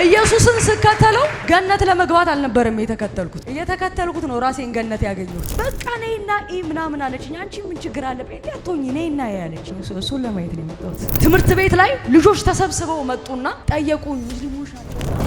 ኢየሱስን ስከተለው ገነት ለመግባት አልነበረም የተከተልኩት። እየተከተልኩት ነው ራሴን ገነት ያገኘሁት። በቃ ነይና ምናምን አለችኝ። አንቺ ምን ችግር አለ ጴንጤ አትሆኚ ነይና ያለችኝ። እሱን ለማየት ነው የመጣሁት። ትምህርት ቤት ላይ ልጆች ተሰብስበው መጡና ጠየቁኝ። ሙስሊሞች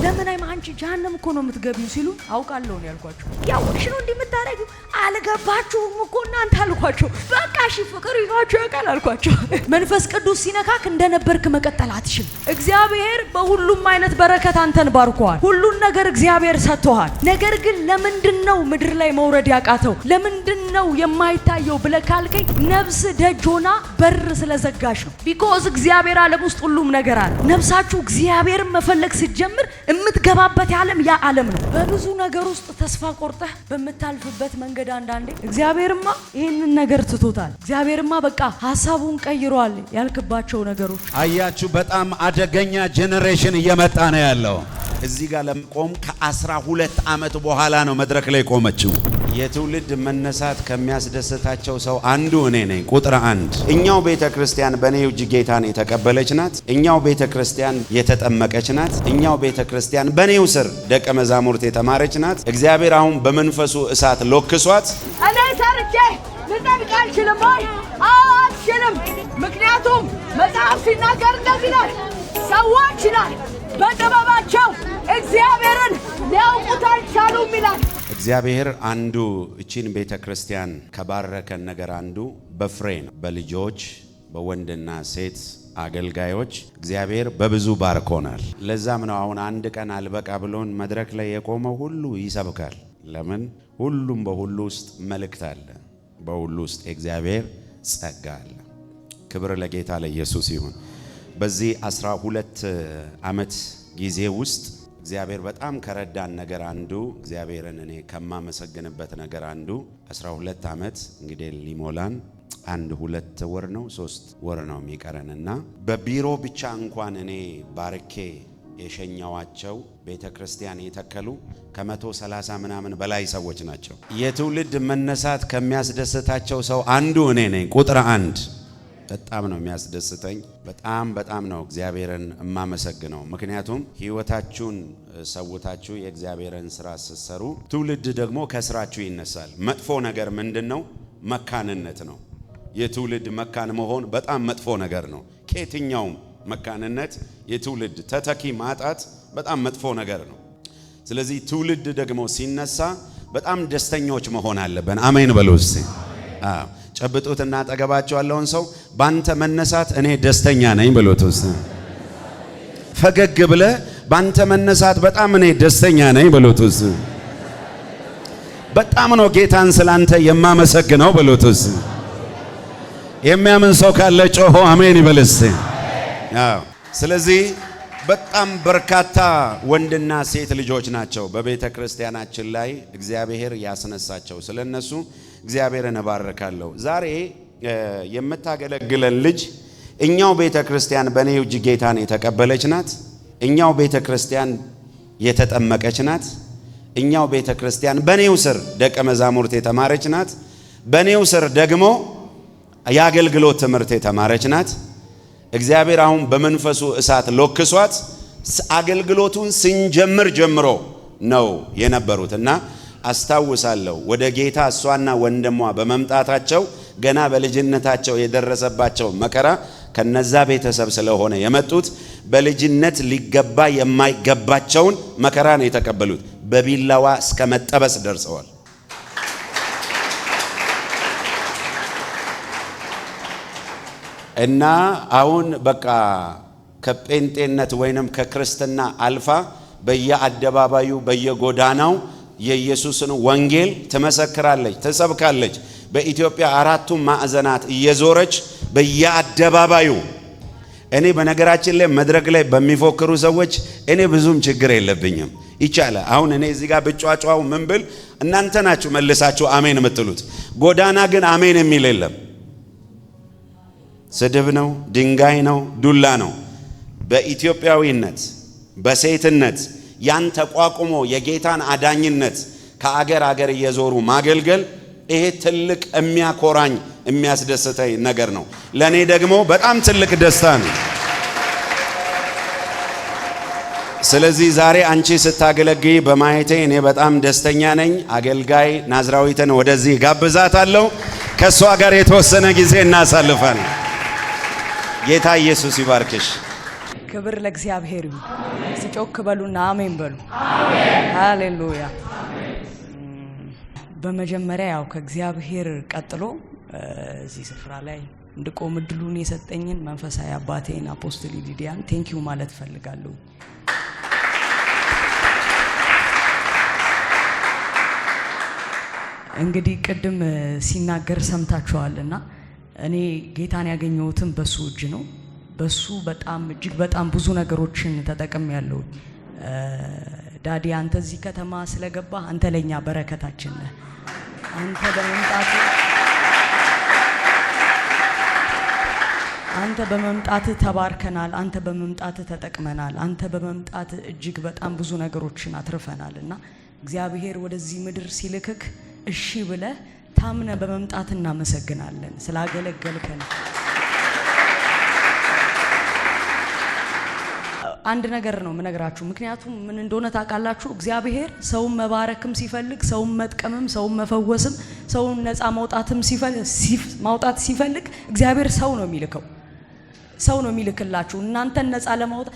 ለምን አንቺ ጀሃነም እኮ ነው የምትገቢው ሲሉ አውቃለሁ ነው ያልኳቸው። ያውቅሽ ነው እንደምታረጊው አልገባችሁም እኮ እናንተ አልኳቸው። በቃ እሺ ፍቅር ይዟችሁ ያውቃል አልኳቸው። መንፈስ ቅዱስ ሲነካክ እንደነበርክ መቀጠል አትችልም። እግዚአብሔር በሁሉም አይነት በረከት አንተን ባርኳል። ሁሉን ነገር እግዚአብሔር ሰጥቷል። ነገር ግን ለምንድነው ምድር ላይ መውረድ ያቃተው? ለምንድነው የማይታየው ብለህ ካልከኝ ነፍስ ደጅ ሆና በር ስለዘጋሽ ነው። ቢኮዝ እግዚአብሔር ዓለም ውስጥ ሁሉም ነገር አለ። ነፍሳችሁ እግዚአብሔርን መፈለግ ስትጀምር የምትገባበት ዓለም ያ ዓለም ነው። በብዙ ነገር ውስጥ ተስፋ ቆርጠህ በምታልፍበት መንገድ አንዳንዴ እግዚአብሔርማ ይሄንን ነገር ትቶታል፣ እግዚአብሔርማ በቃ ሐሳቡን ቀይሯል ያልክባቸው ነገሮች አያችሁ። በጣም አደገኛ ጄኔሬሽን እየመጣ ነው ያለው። እዚህ ጋር ለመቆም ከ12 ዓመት በኋላ ነው መድረክ ላይ ቆመችው። የትውልድ መነሳት ከሚያስደስታቸው ሰው አንዱ እኔ ነኝ። ቁጥር 1 እኛው ቤተክርስቲያን በኔው እጅ ጌታን የተቀበለች ናት። እኛው ቤተክርስቲያን የተጠመቀች ናት። እኛው ቤተክርስቲያን በኔው ስር ደቀ መዛሙርት የተማረች ናት። እግዚአብሔር አሁን በመንፈሱ እሳት ሎክሷት እኔ ሰርቼ ልጠብቅ አልችልም ወይ? አልችልም። ምክንያቱም መጽሐፍ ሲናገር እንደዚህ ነው፣ ሰዎች ይላል በጥበባቸው እግዚአብሔርን ሊያውቁት አልቻሉም ይላል። እግዚአብሔር አንዱ እቺን ቤተክርስቲያን ከባረከን ነገር አንዱ በፍሬ ነው። በልጆች በወንድና ሴት አገልጋዮች እግዚአብሔር በብዙ ባርኮናል። ለዛም ነው አሁን አንድ ቀን አልበቃ ብሎን መድረክ ላይ የቆመው ሁሉ ይሰብካል። ለምን? ሁሉም በሁሉ ውስጥ መልእክት አለ። በሁሉ ውስጥ የእግዚአብሔር ጸጋ አለ። ክብር ለጌታ ለኢየሱስ ይሁን። በዚህ 12 ዓመት ጊዜ ውስጥ እግዚአብሔር በጣም ከረዳን ነገር አንዱ እግዚአብሔርን እኔ ከማመሰግንበት ነገር አንዱ 12 ዓመት እንግዲህ ሊሞላን 1-2 ወር ነው 3 ወር ነው የሚቀረንና በቢሮ ብቻ እንኳን እኔ ባርኬ የሸኛዋቸው ቤተክርስቲያን የተከሉ ከ130 ምናምን በላይ ሰዎች ናቸው። የትውልድ መነሳት ከሚያስደስታቸው ሰው አንዱ እኔ ነኝ። ቁጥር 1 በጣም ነው የሚያስደስተኝ። በጣም ነው እግዚአብሔርን የማመሰግነው። ምክንያቱም ህይወታችሁን ሰውታችሁ የእግዚአብሔርን ስራ ስትሰሩ ትውልድ ደግሞ ከስራችሁ ይነሳል። መጥፎ ነገር ምንድነው? መካንነት ነው። የትውልድ መካን መሆን በጣም መጥፎ ነገር ነው። ከየትኛውም መካንነት የትውልድ ተተኪ ማጣት በጣም መጥፎ ነገር ነው። ስለዚህ ትውልድ ደግሞ ሲነሳ በጣም ደስተኞች መሆን አለብን። አሜን በሉ እስቲ። ጨብጡትና አጠገባቸው ያለውን ሰው ባንተ መነሳት እኔ ደስተኛ ነኝ ብሎት ውስጥ ፈገግ ብለ ባንተ መነሳት በጣም እኔ ደስተኛ ነኝ ብሎት ውስጥ በጣም ነው ጌታን ስላንተ የማመሰግነው ብሎት ውስጥ የሚያምን ሰው ካለ ጮሆ አሜን ይበልስ። ስለዚህ በጣም በርካታ ወንድና ሴት ልጆች ናቸው በቤተ ክርስቲያናችን ላይ እግዚአብሔር ያስነሳቸው። ስለነሱ እግዚአብሔርን እባርካለሁ። ዛሬ የምታገለግለን ልጅ እኛው ቤተ ክርስቲያን በኔው እጅ ጌታን የተቀበለች ናት። እኛው ቤተ ክርስቲያን የተጠመቀች ናት። እኛው ቤተ ክርስቲያን በኔው ስር ደቀ መዛሙርት የተማረች ናት። በኔው ስር ደግሞ የአገልግሎት ትምህርት የተማረች ናት። እግዚአብሔር አሁን በመንፈሱ እሳት ሎክሷት አገልግሎቱን ስንጀምር ጀምሮ ነው የነበሩትና አስታውሳለሁ ወደ ጌታ እሷና ወንድሟ በመምጣታቸው ገና በልጅነታቸው የደረሰባቸው መከራ ከነዛ ቤተሰብ ስለሆነ የመጡት በልጅነት ሊገባ የማይገባቸውን መከራ ነው የተቀበሉት። በቢላዋ እስከ መጠበስ ደርሰዋል። እና አሁን በቃ ከጴንጤነት ወይንም ከክርስትና አልፋ በየአደባባዩ በየጎዳናው የኢየሱስን ወንጌል ትመሰክራለች፣ ትሰብካለች። በኢትዮጵያ 4ቱም ማዕዘናት እየዞረች በየአደባባዩ እኔ በነገራችን ላይ መድረክ ላይ በሚፎክሩ ሰዎች እኔ ብዙም ችግር የለብኝም፣ ይቻላል። አሁን እኔ እዚህ ጋር ብጫጫው ምን ብል እናንተ ናችሁ መልሳችሁ አሜን የምትሉት። ጎዳና ግን አሜን የሚል የለም። ስድብ ነው፣ ድንጋይ ነው፣ ዱላ ነው። በኢትዮጵያዊነት በሴትነት ያን ተቋቁሞ የጌታን አዳኝነት ከአገር አገር እየዞሩ ማገልገል ይሄ ትልቅ የሚያኮራኝ የሚያስደስተኝ ነገር ነው። ለኔ ደግሞ በጣም ትልቅ ደስታ ነው። ስለዚህ ዛሬ አንቺ ስታገለግይ በማየቴ እኔ በጣም ደስተኛ ነኝ። አገልጋይ ናዝራዊትን ወደዚህ ጋብዛታለሁ። ከሷ ጋር የተወሰነ ጊዜ እናሳልፋለን። ጌታ ኢየሱስ ይባርክሽ። ክብር ለእግዚአብሔር ይሁን። ሲጮክ በሉና አሜን በሉ። አሜን ሃሌሉያ። በመጀመሪያ ያው ከእግዚአብሔር ቀጥሎ እዚህ ስፍራ ላይ እንድቆም እድሉን የሰጠኝን መንፈሳዊ አባቴን አፖስትል ዲዲያን ቴንኪዩ ማለት ፈልጋለሁ። እንግዲህ ቅድም ሲናገር ሰምታችኋልና እኔ ጌታን ያገኘሁትም በሱ እጅ ነው። በሱ በጣም እጅግ በጣም ብዙ ነገሮችን ተጠቅሜያለሁ። ዳዲ አንተ እዚህ ከተማ ስለገባ አንተ ለኛ በረከታችን ነህ። አንተ በመምጣት ተባርከናል። አንተ በመምጣት ተጠቅመናል። አንተ በመምጣት እጅግ በጣም ብዙ ነገሮችን አትርፈናልና እግዚአብሔር ወደዚህ ምድር ሲልክክ እሺ ብለህ ታምነ በመምጣት እናመሰግናለን ስላገለገልከን። አንድ ነገር ነው ምነግራችሁ። ምክንያቱም ምን እንደሆነ ታውቃላችሁ? እግዚአብሔር ሰውን መባረክም ሲፈልግ፣ ሰውን መጥቀምም፣ ሰውን መፈወስም፣ ሰውን ነፃ ማውጣት ሲፈልግ እግዚአብሔር ሰው ነው የሚልከው። ሰው ነው የሚልክላችሁ እናንተን ነፃ ለማውጣት።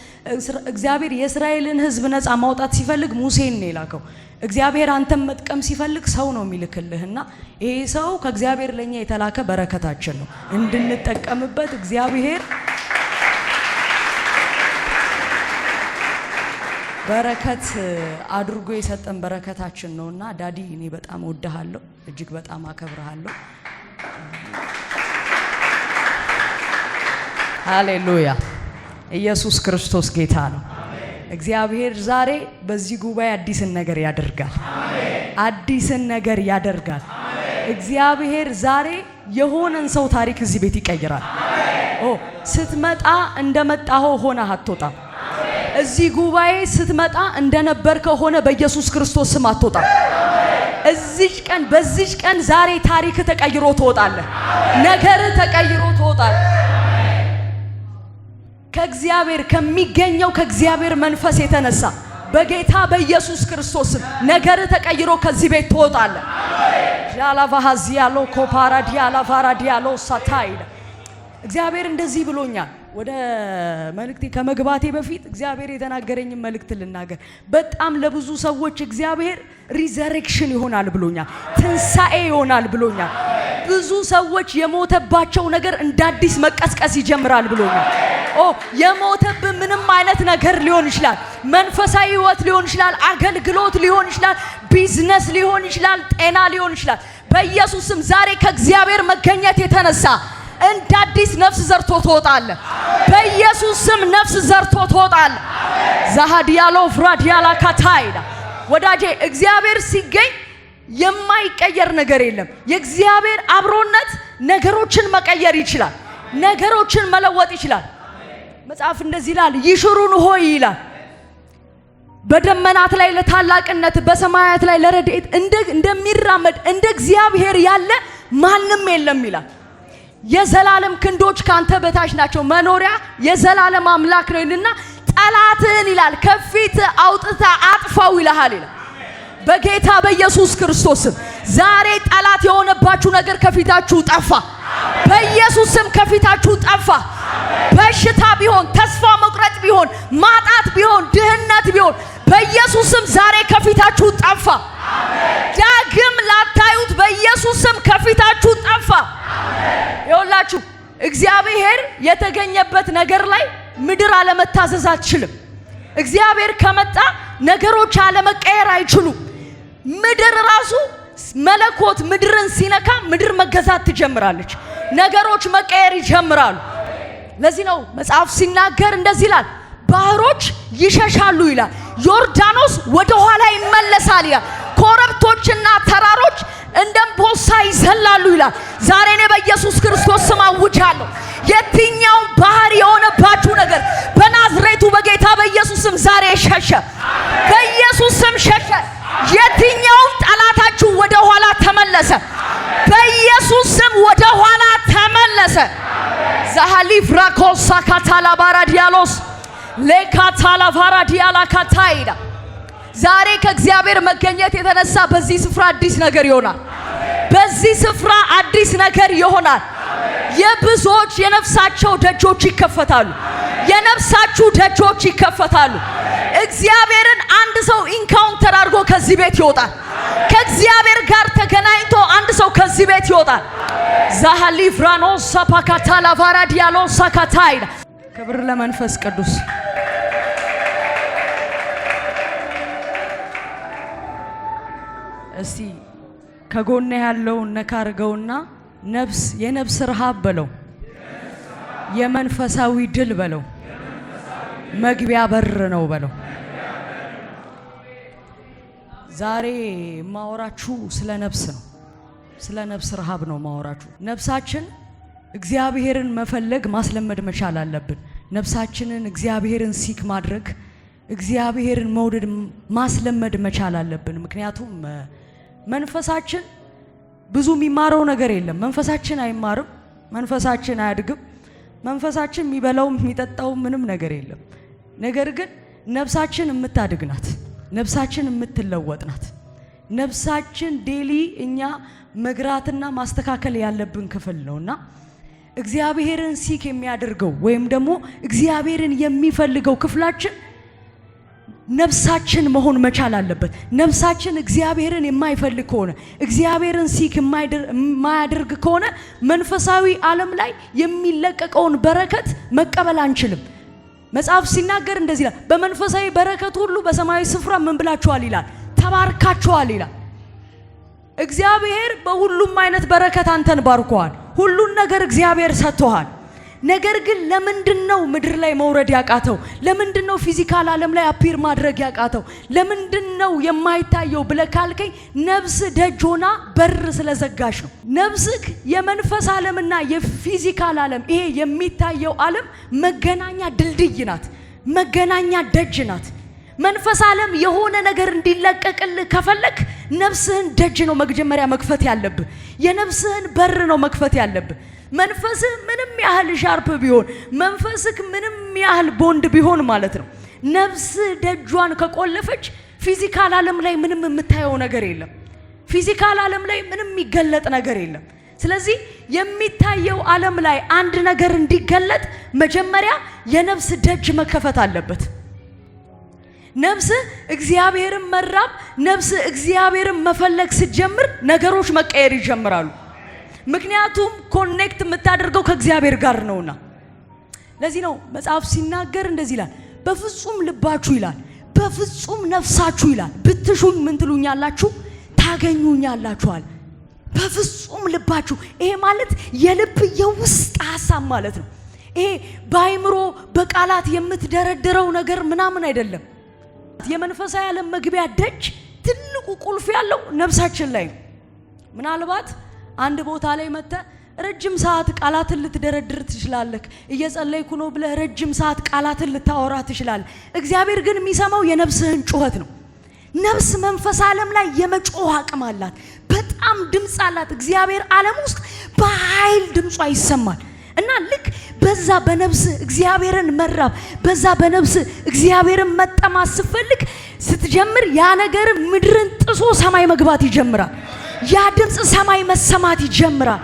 እግዚአብሔር የእስራኤልን ሕዝብ ነፃ ማውጣት ሲፈልግ ሙሴን ነው የላከው። እግዚአብሔር አንተን መጥቀም ሲፈልግ ሰው ነው የሚልክልህና ይሄ ሰው ከእግዚአብሔር ለኛ የተላከ በረከታችን ነው እንድንጠቀምበት እግዚአብሔር በረከት አድርጎ የሰጠን በረከታችን ነውና ዳዲ እኔ በጣም ወድሃለሁ፣ እጅግ በጣም አከብርሃለሁ። ሃሌሉያ። ኢየሱስ ክርስቶስ ጌታ ነው። እግዚአብሔር ዛሬ በዚህ ጉባኤ አዲስን ነገር ያደርጋል። አዲስን ነገር ያደርጋል። እግዚአብሔር ዛሬ የሆነን ሰው ታሪክ እዚህ ቤት ይቀይራል። ስትመጣ እንደመጣኸው ሆነህ አትወጣም። እዚህ ጉባኤ ስትመጣ እንደነበርከው ሆነ በኢየሱስ ክርስቶስ ስም አትወጣም። በዚች ቀን ዛሬ ታሪክ ተቀይሮ ትወጣለህ። ነገር ተቀይሮ ትወጣለህ። ከእግዚአብሔር ከሚገኘው ከእግዚአብሔር መንፈስ የተነሳ በጌታ በኢየሱስ ክርስቶስ ነገር ተቀይሮ ከዚህ ቤት ትወጣለህ። ያላቫሃዚያሎ ኮፓራዲያላ ቫራዲያሎ ሳታይለ እግዚአብሔር እንደዚህ ብሎኛል። ወደ መልእክቴ ከመግባቴ በፊት እግዚአብሔር የተናገረኝ መልእክት ልናገር። በጣም ለብዙ ሰዎች እግዚአብሔር ሪዘሬክሽን ይሆናል ብሎኛል። ትንሳኤ ይሆናል ብሎኛል። ብዙ ሰዎች የሞተባቸው ነገር እንደ አዲስ መቀስቀስ ይጀምራል ብሎኛል። የሞተብ ምንም አይነት ነገር ሊሆን ይችላል። መንፈሳዊ ህይወት ሊሆን ይችላል። አገልግሎት ሊሆን ይችላል። ቢዝነስ ሊሆን ይችላል። ጤና ሊሆን ይችላል። በኢየሱስም ዛሬ ከእግዚአብሔር መገኘት የተነሳ እንደ አዲስ ነፍስ ዘርቶ ትወጣለህ። በኢየሱስ ስም ነፍስ ዘርቶ ትወጣለህ። ዛሃዲያሎ ፍራዲያላ ካታይዳ ወዳጄ እግዚአብሔር ሲገኝ የማይቀየር ነገር የለም። የእግዚአብሔር አብሮነት ነገሮችን መቀየር ይችላል። ነገሮችን መለወጥ ይችላል። መጽሐፍ እንደዚህ ይላል፣ ይሽሩን ሆይ ይላል በደመናት ላይ ለታላቅነት በሰማያት ላይ ለረድኤት እንደሚራመድ እንደ እግዚአብሔር ያለ ማንም የለም ይላል። የዘላለም ክንዶች ካንተ በታች ናቸው። መኖሪያ የዘላለም አምላክ ነው ይልና ጠላትን ይላል ከፊት አውጥታ አጥፋው ይላል። በጌታ በኢየሱስ ክርስቶስ ዛሬ ጠላት የሆነባችሁ ነገር ከፊታችሁ ጠፋ። በኢየሱስ ስም ከፊታችሁ ጠፋ። በሽታ ቢሆን፣ ተስፋ መቁረጥ ቢሆን፣ ማጣት ቢሆን፣ ድህነት ቢሆን በኢየሱስ ስም ዛሬ ከፊታችሁ ጠፋ። ዳግም ላታዩት በኢየሱስ ስም ከፊታችሁ ጠፋ። ይኸውላችሁ እግዚአብሔር የተገኘበት ነገር ላይ ምድር አለመታዘዝ አትችልም። እግዚአብሔር ከመጣ ነገሮች አለመቀየር አይችሉም። ምድር ራሱ መለኮት ምድርን ሲነካ ምድር መገዛት ትጀምራለች። ነገሮች መቀየር ይጀምራሉ። ለዚህ ነው መጽሐፍ ሲናገር እንደዚህ ይላል፣ ባህሮች ይሸሻሉ ይላል፣ ዮርዳኖስ ወደ ኋላ ይመለሳል ይላል፣ ኮረብቶችና ተራሮች እንደ አንበሳ ይዘላሉ ይላል። ዛሬ እኔ በኢየሱስ ክርስቶስ ስም አውጃለሁ፣ የትኛው ባህር የሆነባችሁ ነገር በናዝሬቱ በጌታ በኢየሱስ ስም ዛሬ ሸሸ። በኢየሱስ ስም ሸሸ። የትኛው ጠላታችሁ ወደ ኋላ ተመለሰ። በኢየሱስ ስም ወደ ኋላ ተመለሰ። ዛሃሊ ፍራኮሳ ካታላ ባራዲያሎስ ለካታላ ቫራዲያላ ካታይዳ ዛሬ ከእግዚአብሔር መገኘት የተነሳ በዚህ ስፍራ አዲስ ነገር ይሆናል። በዚህ ስፍራ አዲስ ነገር ይሆናል። የብዙዎች የነፍሳቸው ደጆች ይከፈታሉ። የነፍሳችሁ ደጆች ይከፈታሉ። እግዚአብሔርን አንድ ሰው ኢንካውንተር አድርጎ ከዚህ ቤት ይወጣል። ከእግዚአብሔር ጋር ተገናኝቶ አንድ ሰው ከዚህ ቤት ይወጣል። ዛሃሊፍራኖ ሳፓካታ ላቫራዲያሎ ሳካታይዳ ክብር ለመንፈስ ቅዱስ። እስቲ ከጎነ ያለውን ነካ አድርገውና የነፍስ ረሃብ በለው፣ የመንፈሳዊ ድል በለው፣ መግቢያ በር ነው በለው። ዛሬ ማወራችሁ ስለ ነፍስ ነው። ስለ ነፍስ ረሃብ ነው ማወራችሁ። ነፍሳችን እግዚአብሔርን መፈለግ ማስለመድ መቻል አለብን። ነፍሳችንን እግዚአብሔርን ሲክ ማድረግ፣ እግዚአብሔርን መውደድ ማስለመድ መቻል አለብን። ምክንያቱም መንፈሳችን ብዙ የሚማረው ነገር የለም። መንፈሳችን አይማርም፣ መንፈሳችን አያድግም፣ መንፈሳችን የሚበላው የሚጠጣው ምንም ነገር የለም። ነገር ግን ነፍሳችን የምታድግ ናት። ነፍሳችን የምትለወጥ ናት። ነፍሳችን ዴሊ እኛ መግራትና ማስተካከል ያለብን ክፍል ነውና እግዚአብሔርን ሲክ የሚያደርገው ወይም ደግሞ እግዚአብሔርን የሚፈልገው ክፍላችን ነፍሳችን መሆን መቻል አለበት። ነፍሳችን እግዚአብሔርን የማይፈልግ ከሆነ እግዚአብሔርን ሲክ የማያደርግ ከሆነ መንፈሳዊ ዓለም ላይ የሚለቀቀውን በረከት መቀበል አንችልም። መጽሐፍ ሲናገር እንደዚህ ይላል፣ በመንፈሳዊ በረከት ሁሉ በሰማያዊ ስፍራ ምን ብላችኋል ይላል? ተባርካችኋል ይላል። እግዚአብሔር በሁሉም አይነት በረከት አንተን ባርኮሃል። ሁሉን ነገር እግዚአብሔር ሰጥቶሃል። ነገር ግን ለምንድነው ምድር ላይ መውረድ ያቃተው? ለምንድነው ፊዚካል ዓለም ላይ አፒር ማድረግ ያቃተው? ለምንድነው የማይታየው ብለህ ካልከኝ ነፍስ ደጅ ሆና በር ስለዘጋሽ ነው። ነፍስክ የመንፈስ ዓለምና የፊዚካል ዓለም ይሄ የሚታየው ዓለም መገናኛ ድልድይ ናት፣ መገናኛ ደጅ ናት። መንፈስ ዓለም የሆነ ነገር እንዲለቀቅልህ ከፈለክ ነፍስህን ደጅ ነው መጀመሪያ መክፈት ያለብህ። የነፍስህን በር ነው መክፈት ያለብህ። መንፈስህ ምንም ያህል ሻርፕ ቢሆን፣ መንፈስክ ምንም ያህል ቦንድ ቢሆን ማለት ነው፣ ነፍስ ደጇን ከቆለፈች ፊዚካል ዓለም ላይ ምንም የምታየው ነገር የለም። ፊዚካል ዓለም ላይ ምንም የሚገለጥ ነገር የለም። ስለዚህ የሚታየው ዓለም ላይ አንድ ነገር እንዲገለጥ መጀመሪያ የነፍስ ደጅ መከፈት አለበት። ነፍስ እግዚአብሔርን መራብ፣ ነፍስ እግዚአብሔርን መፈለግ ስትጀምር ነገሮች መቀየር ይጀምራሉ። ምክንያቱም ኮኔክት የምታደርገው ከእግዚአብሔር ጋር ነውና። ለዚህ ነው መጽሐፍ ሲናገር እንደዚህ ይላል፣ በፍጹም ልባችሁ ይላል፣ በፍጹም ነፍሳችሁ ይላል ብትሹኝ ምን ትሉኛላችሁ? ታገኙኛላችኋል። በፍጹም ልባችሁ፣ ይሄ ማለት የልብ የውስጥ ሐሳብ ማለት ነው። ይሄ በአይምሮ በቃላት የምትደረድረው ነገር ምናምን አይደለም። የመንፈሳዊ ዓለም መግቢያ ደጅ ትልቁ ቁልፍ ያለው ነፍሳችን ላይ ነው። ምናልባት አንድ ቦታ ላይ መጥተህ ረጅም ሰዓት ቃላትን ልትደረድር ትችላለህ። እየጸለይኩ ነው ብለህ ረጅም ሰዓት ቃላትን ልታወራ ትችላለህ። እግዚአብሔር ግን የሚሰማው የነፍስህን ጩኸት ነው። ነፍስ መንፈስ ዓለም ላይ የመጮህ አቅም አላት። በጣም ድምፅ አላት። እግዚአብሔር ዓለም ውስጥ በኃይል ድምጿ ይሰማል። እና ልክ በዛ በነፍስ እግዚአብሔርን መራብ፣ በዛ በነፍስ እግዚአብሔርን መጠማት ስትፈልግ ስትጀምር ያ ነገር ምድርን ጥሶ ሰማይ መግባት ይጀምራል። ያ ድምፅ ሰማይ መሰማት ይጀምራል።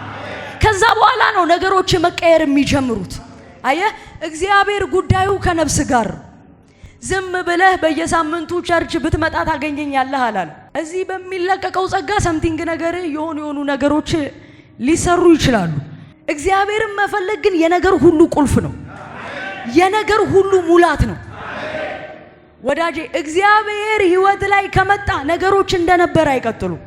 ከዛ በኋላ ነው ነገሮች መቀየር የሚጀምሩት። አየህ፣ እግዚአብሔር ጉዳዩ ከነፍስ ጋር። ዝም ብለህ በየሳምንቱ ቸርች ብትመጣ ታገኘኛለህ አላለ። እዚህ በሚለቀቀው ጸጋ ሰምቲንግ ነገር የሆኑ ነገሮች ሊሰሩ ይችላሉ። እግዚአብሔርን መፈለግ ግን የነገር ሁሉ ቁልፍ ነው። የነገር ሁሉ ሙላት ነው። ወዳጄ፣ እግዚአብሔር ህይወት ላይ ከመጣ ነገሮች እንደነበር አይቀጥሉም።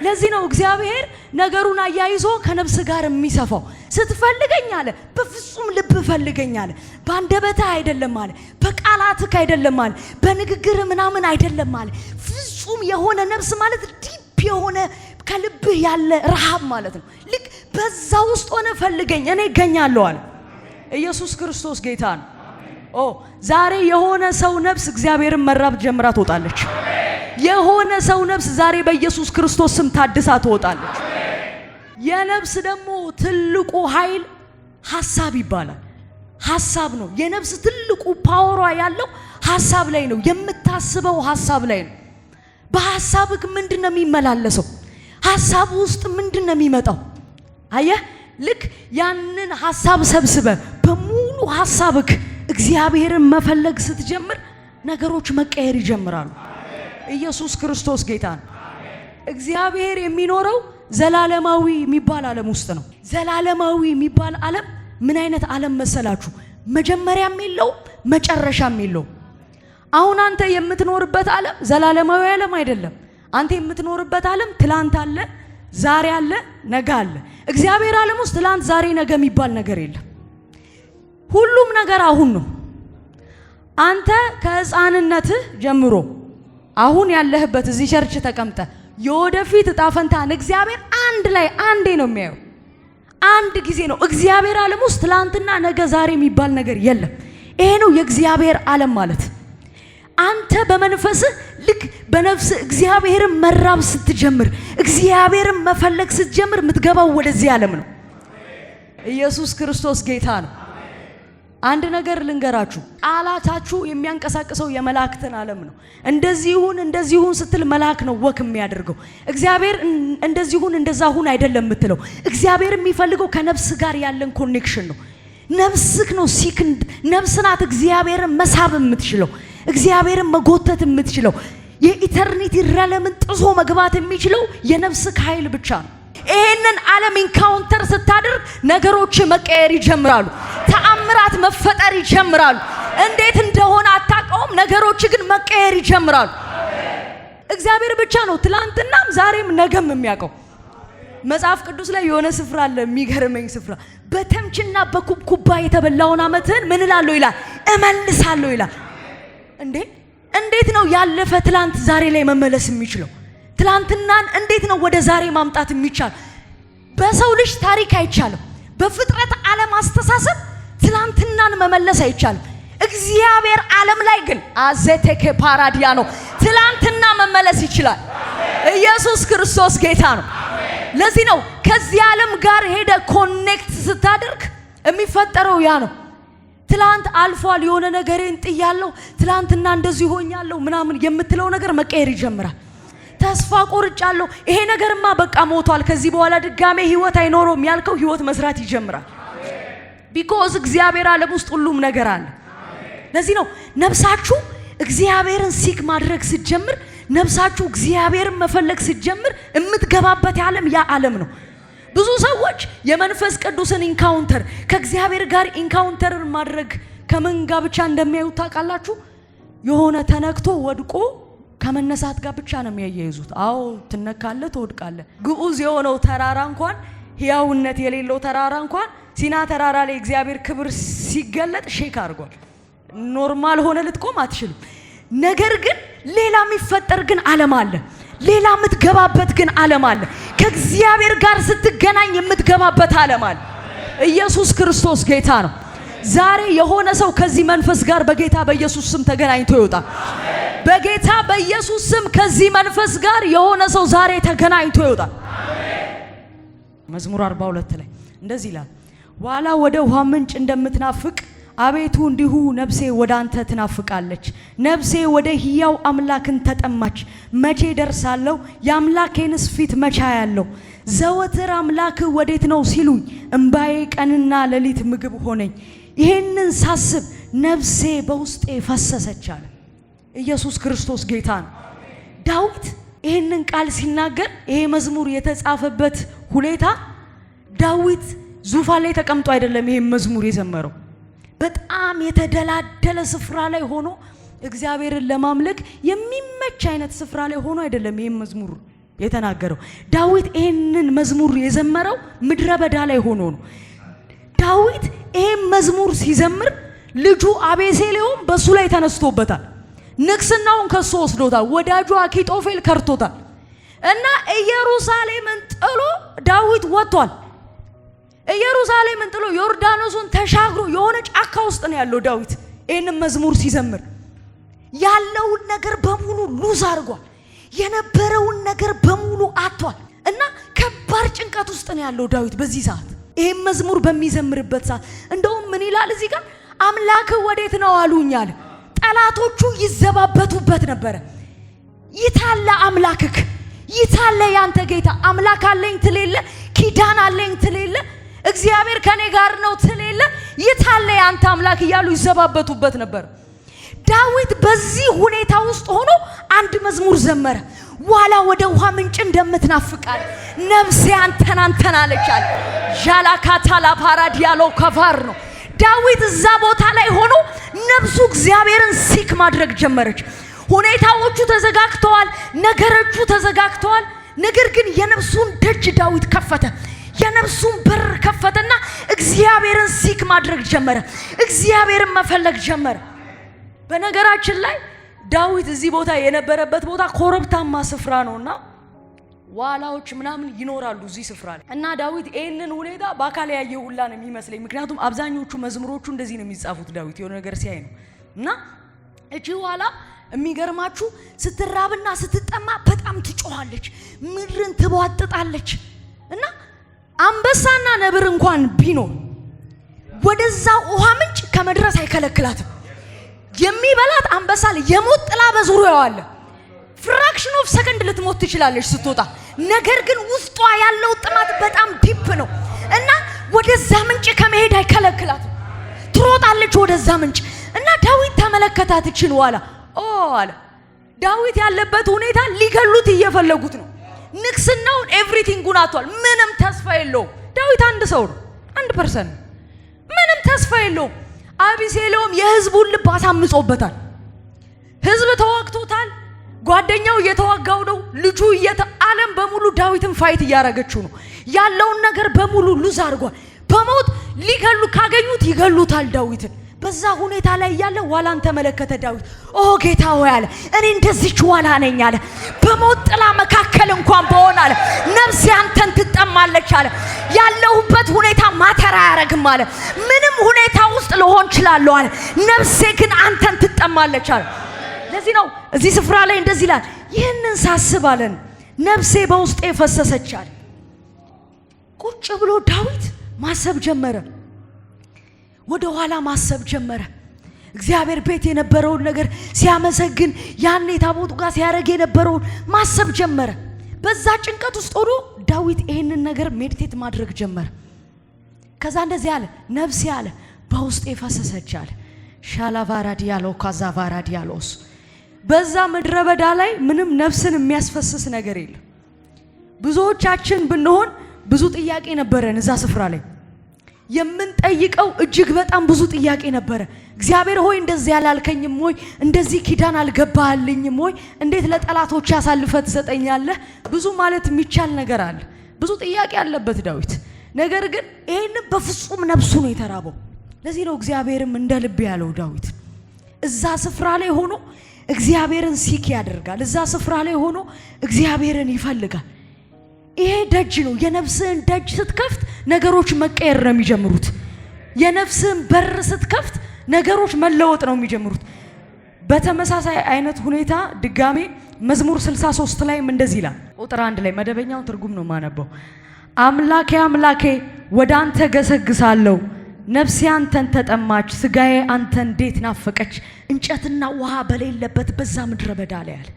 ለዚህ ነው እግዚአብሔር ነገሩን አያይዞ ከነፍስ ጋር የሚሰፋው። ስትፈልገኝ አለ በፍጹም ልብ ፈልገኝ አለ። በአንደበትህ አይደለም አለ፣ በቃላትህ አይደለም አለ፣ በንግግር ምናምን አይደለም አለ። ፍጹም የሆነ ነፍስ ማለት ዲፕ የሆነ ከልብህ ያለ ረሃብ ማለት ነው። ልክ በዛ ውስጥ ሆነ ፈልገኝ እኔ እገኛለሁ አለ። ኢየሱስ ክርስቶስ ጌታ ነው። ዛሬ የሆነ ሰው ነፍስ እግዚአብሔርን መራብ ጀምራ ትወጣለች። የሆነ ሰው ነፍስ ዛሬ በኢየሱስ ክርስቶስ ስም ታድሳ ትወጣለች። የነፍስ ደግሞ ትልቁ ኃይል ሐሳብ ይባላል። ሐሳብ ነው። የነፍስ ትልቁ ፓወሯ ያለው ሐሳብ ላይ ነው። የምታስበው ሐሳብ ላይ ነው። በሐሳብክ ምንድነው የሚመላለሰው? ሐሳብ ውስጥ ምንድነው የሚመጣው? አየህ፣ ልክ ያንን ሐሳብ ሰብስበ በሙሉ ሐሳብክ እግዚአብሔርን መፈለግ ስትጀምር ነገሮች መቀየር ይጀምራሉ። ኢየሱስ ክርስቶስ ጌታ ነው። እግዚአብሔር የሚኖረው ዘላለማዊ የሚባል ዓለም ውስጥ ነው። ዘላለማዊ የሚባል ዓለም ምን አይነት ዓለም መሰላችሁ? መጀመሪያም የለው መጨረሻም የለው። አሁን አንተ የምትኖርበት ዓለም ዘላለማዊ ዓለም አይደለም። አንተ የምትኖርበት ዓለም ትላንት አለ፣ ዛሬ አለ፣ ነገ አለ። እግዚአብሔር ዓለም ውስጥ ትላንት፣ ዛሬ፣ ነገ የሚባል ነገር የለም። ሁሉም ነገር አሁን ነው። አንተ ከሕፃንነትህ ጀምሮ አሁን ያለህበት እዚህ ቸርች ተቀምጠ የወደፊት ዕጣ ፈንታን እግዚአብሔር አንድ ላይ አንዴ ነው የሚያየው። አንድ ጊዜ ነው። እግዚአብሔር ዓለም ውስጥ ትላንትና፣ ነገ፣ ዛሬ የሚባል ነገር የለም። ይሄ ነው የእግዚአብሔር ዓለም ማለት። አንተ በመንፈስህ ልክ በነፍስህ እግዚአብሔርን መራብ ስትጀምር፣ እግዚአብሔርን መፈለግ ስትጀምር የምትገባው ወደዚህ ዓለም ነው። ኢየሱስ ክርስቶስ ጌታ ነው። አንድ ነገር ልንገራችሁ፣ ቃላታችሁ የሚያንቀሳቅሰው የመላእክትን ዓለም ነው። እንደዚህ ይሁን ስትል መልአክ ነው ወክ የሚያደርገው። እግዚአብሔር እንደዚህ ይሁን እንደዛ ሁን አይደለም የምትለው። እግዚአብሔር የሚፈልገው ከነፍስ ጋር ያለን ኮኔክሽን ነው። ነፍስክ ነው ሲክንድ ነፍስ ናት እግዚአብሔርን መሳብ የምትችለው፣ እግዚአብሔርን መጎተት የምትችለው። የኢተርኒቲ ረለምን ጥሶ መግባት የሚችለው የነፍስክ ኃይል ብቻ ነው። ይሄንን ዓለም ኢንካውንተር ስታደርግ ነገሮች መቀየር ይጀምራሉ። ተአምራት መፈጠር ይጀምራሉ። እንዴት እንደሆነ አታውቀውም። ነገሮች ግን መቀየር ይጀምራሉ። እግዚአብሔር ብቻ ነው ትላንትናም ዛሬም ነገም የሚያውቀው። መጽሐፍ ቅዱስ ላይ የሆነ ስፍራ አለ፣ የሚገርመኝ ስፍራ። በተምችና በኩብኩባ የተበላውን ዓመትህን ምን እላለሁ ይላል፣ እመልሳለሁ ይላል። እንዴት ነው ያለፈ ትላንት ዛሬ ላይ መመለስ የሚችለው? ትላንትናን እንዴት ነው ወደ ዛሬ ማምጣት የሚቻል? በሰው ልጅ ታሪክ አይቻልም። በፍጥረት ዓለም አስተሳሰብ ትላንትናን መመለስ አይቻልም። እግዚአብሔር ዓለም ላይ ግን አዘቴከ ፓራዲያ ነው፣ ትላንትና መመለስ ይችላል። ኢየሱስ ክርስቶስ ጌታ ነው። ለዚህ ነው ከዚህ ዓለም ጋር ሄደ ኮኔክት ስታደርግ የሚፈጠረው ያ ነው። ትላንት አልፏል፣ የሆነ ነገሬን ጥያለሁ፣ ትላንትና እንደዚህ ሆኛለሁ ምናምን የምትለው ነገር መቀየር ይጀምራል። ተስፋ ቆርጫለሁ፣ ይሄ ነገርማ በቃ ሞቷል፣ ከዚህ በኋላ ድጋሜ ህይወት አይኖረውም ያልከው ህይወት መስራት ይጀምራል። ቢኮዝ እግዚአብሔር ዓለም ውስጥ ሁሉም ነገር አለ። ለዚህ ነው ነፍሳችሁ እግዚአብሔርን ሲክ ማድረግ ስትጀምር፣ ነፍሳችሁ እግዚአብሔርን መፈለግ ስትጀምር የምትገባበት ዓለም ያ ዓለም ነው። ብዙ ሰዎች የመንፈስ ቅዱስን ኢንካውንተር ከእግዚአብሔር ጋር ኢንካውንተርን ማድረግ ከምን ጋር ብቻ እንደሚያዩት ታውቃላችሁ? የሆነ ተነክቶ ወድቆ ከመነሳት ጋር ብቻ ነው የሚያያይዙት። አዎ ትነካለህ፣ ትወድቃለህ። ግዑዝ የሆነው ተራራ እንኳን ህያውነት የሌለው ተራራ እንኳን ሲና ተራራ ላይ እግዚአብሔር ክብር ሲገለጥ ሼክ አድርጓል። ኖርማል ሆነ ልትቆም አትችልም። ነገር ግን ሌላ የሚፈጠር ግን ዓለም አለ። ሌላ የምትገባበት ግን ዓለም አለ። ከእግዚአብሔር ጋር ስትገናኝ የምትገባበት ዓለም አለ። ኢየሱስ ክርስቶስ ጌታ ነው። ዛሬ የሆነ ሰው ከዚህ መንፈስ ጋር በጌታ በኢየሱስ ስም ተገናኝቶ ይወጣል። በጌታ በኢየሱስ ስም ከዚህ መንፈስ ጋር የሆነ ሰው ዛሬ ተገናኝቶ ይወጣል። መዝሙር 42 ላይ እንደዚህ ይላል፣ ዋላ ወደ ውሃ ምንጭ እንደምትናፍቅ አቤቱ እንዲሁ ነፍሴ ወደ አንተ ትናፍቃለች። ነፍሴ ወደ ሕያው አምላክን ተጠማች። መቼ ደርሳለሁ? የአምላኬንስ ፊት መቼ አያለሁ? ዘወትር አምላክ ወዴት ነው ሲሉኝ እምባዬ ቀንና ሌሊት ምግብ ሆነኝ። ይሄንን ሳስብ ነፍሴ በውስጤ ፈሰሰች አለ። ኢየሱስ ክርስቶስ ጌታ ነው። ዳዊት ይሄንን ቃል ሲናገር ይሄ መዝሙር የተጻፈበት ሁኔታ ዳዊት ዙፋን ላይ ተቀምጦ አይደለም ይሄን መዝሙር የዘመረው። በጣም የተደላደለ ስፍራ ላይ ሆኖ እግዚአብሔርን ለማምለክ የሚመች አይነት ስፍራ ላይ ሆኖ አይደለም ይሄን መዝሙር የተናገረው። ዳዊት ይሄንን መዝሙር የዘመረው ምድረ በዳ ላይ ሆኖ ነው። ዳዊት ይሄን መዝሙር ሲዘምር ልጁ አቤሴሎም በሱ ላይ ተነስቶበታል። ንግስናውን ከሱ ወስዶታል። ወዳጁ አኪጦፌል ከርቶታል። እና ኢየሩሳሌምን ጥሎ ዳዊት ወጥቷል። ኢየሩሳሌምን ጥሎ ዮርዳኖስን ተሻግሮ የሆነ ጫካ ውስጥ ነው ያለው ዳዊት። ይሄንን መዝሙር ሲዘምር ያለውን ነገር በሙሉ ሉዝ አድርጓል። የነበረውን ነገር በሙሉ አጥቷል። እና ከባድ ጭንቀት ውስጥ ነው ያለው ዳዊት በዚህ ሰዓት። ይሄን መዝሙር በሚዘምርበት ሰዓት እንደውም ምን ይላል እዚህ ጋር አምላክ ወዴት ነው አሉኛል። ጠላቶቹ ይዘባበቱበት ነበር። ይታለ አምላክክ ይታለ ያንተ ጌታ አምላክ አለኝ ትሌለ ኪዳን አለኝ ትሌለ እግዚአብሔር ከኔ ጋር ነው ትሌለ ይታለ ያንተ አምላክ እያሉ ይዘባበቱበት ነበር። ዳዊት በዚህ ሁኔታ ውስጥ ሆኖ አንድ መዝሙር ዘመረ። ዋላ ወደ ውሃ ምንጭ እንደምትናፍቃል ነፍሴ አንተን አንተን አለቻል። ጃላካታላ ፓራዲያሎ ከፋር ነው። ዳዊት እዛ ቦታ ላይ ሆኖ ነፍሱ እግዚአብሔርን ሲክ ማድረግ ጀመረች። ሁኔታዎቹ ተዘጋግተዋል፣ ነገሮቹ ተዘጋግተዋል። ነገር ግን የነፍሱን ደጅ ዳዊት ከፈተ። የነፍሱን በር ከፈተና እግዚአብሔርን ሲክ ማድረግ ጀመረ። እግዚአብሔርን መፈለግ ጀመረ። በነገራችን ላይ ዳዊት እዚህ ቦታ የነበረበት ቦታ ኮረብታማ ስፍራ ነውና ዋላዎች ምናምን ይኖራሉ እዚህ ስፍራ ላይ እና ዳዊት ይሄንን ሁኔታ በአካል ያየው ሁላ ነው የሚመስለኝ። ምክንያቱም አብዛኞቹ መዝሙሮቹ እንደዚህ ነው የሚጻፉት ዳዊት የሆነ ነገር ሲያይ ነው። እና እቺ ዋላ የሚገርማችሁ ስትራብና ስትጠማ በጣም ትጮሃለች፣ ምድርን ትቧጥጣለች። እና አንበሳና ነብር እንኳን ቢኖር ወደዛ ውሃ ምንጭ ከመድረስ አይከለክላትም። የሚበላት አንበሳ የሞት ጥላ በዙሪያው አለ። ፍራክሽን ኦፍ ሰከንድ ልትሞት ትችላለች ስትወጣ። ነገር ግን ውስጧ ያለው ጥማት በጣም ዲፕ ነው እና ወደዛ ምንጭ ከመሄድ አይከለክላትም። ትሮጣለች ወደዛ ምንጭ። እና ዳዊት ተመለከታት እችን ዋላ አለ። ዳዊት ያለበት ሁኔታ ሊገሉት እየፈለጉት ነው። ንግስናውን ኤቭሪቲንጉን አጥቷል። ምንም ተስፋ የለውም። ዳዊት አንድ ሰው ነው፣ 1%። ምንም ተስፋ የለውም። አቢሴሎም የህዝቡን ልብ አሳምጾበታል። ህዝብ ተዋግቶታል። ጓደኛው እየተዋጋው ነው። ልጁ ዓለም በሙሉ ዳዊትን ፋይት እያረገችው ነው። ያለውን ነገር በሙሉ ሉዝ አድርጓል። በሞት ሊገሉ ካገኙት ይገሉታል ዳዊትን። በዛ ሁኔታ ላይ ያለ ዋላን ተመለከተ ዳዊት። ኦ ጌታ ሆይ አለ፣ እኔ እንደዚች ዋላ ነኝ አለ። በሞት ጥላ መካከል እንኳን በሆነ አለ ነፍሴ አንተን ትጠማለች አለ። ያለሁበት ሁኔታ ማተራ ያረግም አለ። ምንም ሁኔታ ውስጥ ልሆን እችላለሁ አለ፣ ነፍሴ ግን አንተን ትጠማለች አለ። ለዚህ ነው እዚህ ስፍራ ላይ እንደዚህ ይላል፣ ይህንን ሳስብ አለን ነፍሴ በውስጤ ፈሰሰች አለ። ቁጭ ብሎ ዳዊት ማሰብ ጀመረ። ወደ ኋላ ማሰብ ጀመረ። እግዚአብሔር ቤት የነበረውን ነገር ሲያመሰግን ያኔ ታቦቱ ጋር ሲያረግ የነበረውን ማሰብ ጀመረ። በዛ ጭንቀት ውስጥ ሆኖ ዳዊት ይሄንን ነገር ሜዲቴት ማድረግ ጀመረ። ከዛ እንደዚህ አለ፣ ነፍሴ አለ በውስጤ ፈሰሰች አለ። ሻላቫራዲያሎ ካዛቫራዲያሎስ በዛ ምድረ በዳ ላይ ምንም ነፍስን የሚያስፈስስ ነገር የለም። ብዙዎቻችን ብንሆን ብዙ ጥያቄ ነበረን እዛ ስፍራ ላይ የምንጠይቀው እጅግ በጣም ብዙ ጥያቄ ነበረ። እግዚአብሔር ሆይ እንደዚህ ያላልከኝም ወይ እንደዚህ ኪዳን አልገባህልኝም ወይ እንዴት ለጠላቶች ያሳልፈህ ትሰጠኛለህ? ብዙ ማለት የሚቻል ነገር አለ። ብዙ ጥያቄ አለበት ዳዊት። ነገር ግን ይሄን በፍጹም ነፍሱ ነው የተራበው። ለዚህ ነው እግዚአብሔርም እንደ ልብ ያለው ዳዊት እዛ ስፍራ ላይ ሆኖ እግዚአብሔርን ሲክ ያደርጋል። እዛ ስፍራ ላይ ሆኖ እግዚአብሔርን ይፈልጋል። ይሄ ደጅ ነው። የነፍስን ደጅ ስትከፍት ነገሮች መቀየር ነው የሚጀምሩት። የነፍስን በር ስትከፍት ነገሮች መለወጥ ነው የሚጀምሩት። በተመሳሳይ አይነት ሁኔታ ድጋሜ መዝሙር 63 ላይም እንደዚህ ይላል። ቁጥር 1 ላይ መደበኛውን ትርጉም ነው ማነበው። አምላኬ አምላኬ ወደ አንተ ገሰግሳለሁ፣ ነፍሴ አንተን ተጠማች፣ ስጋዬ አንተን እንዴት ናፈቀች፣ እንጨትና ውሃ በሌለበት በዛ ምድረ በዳ ላይ አለ።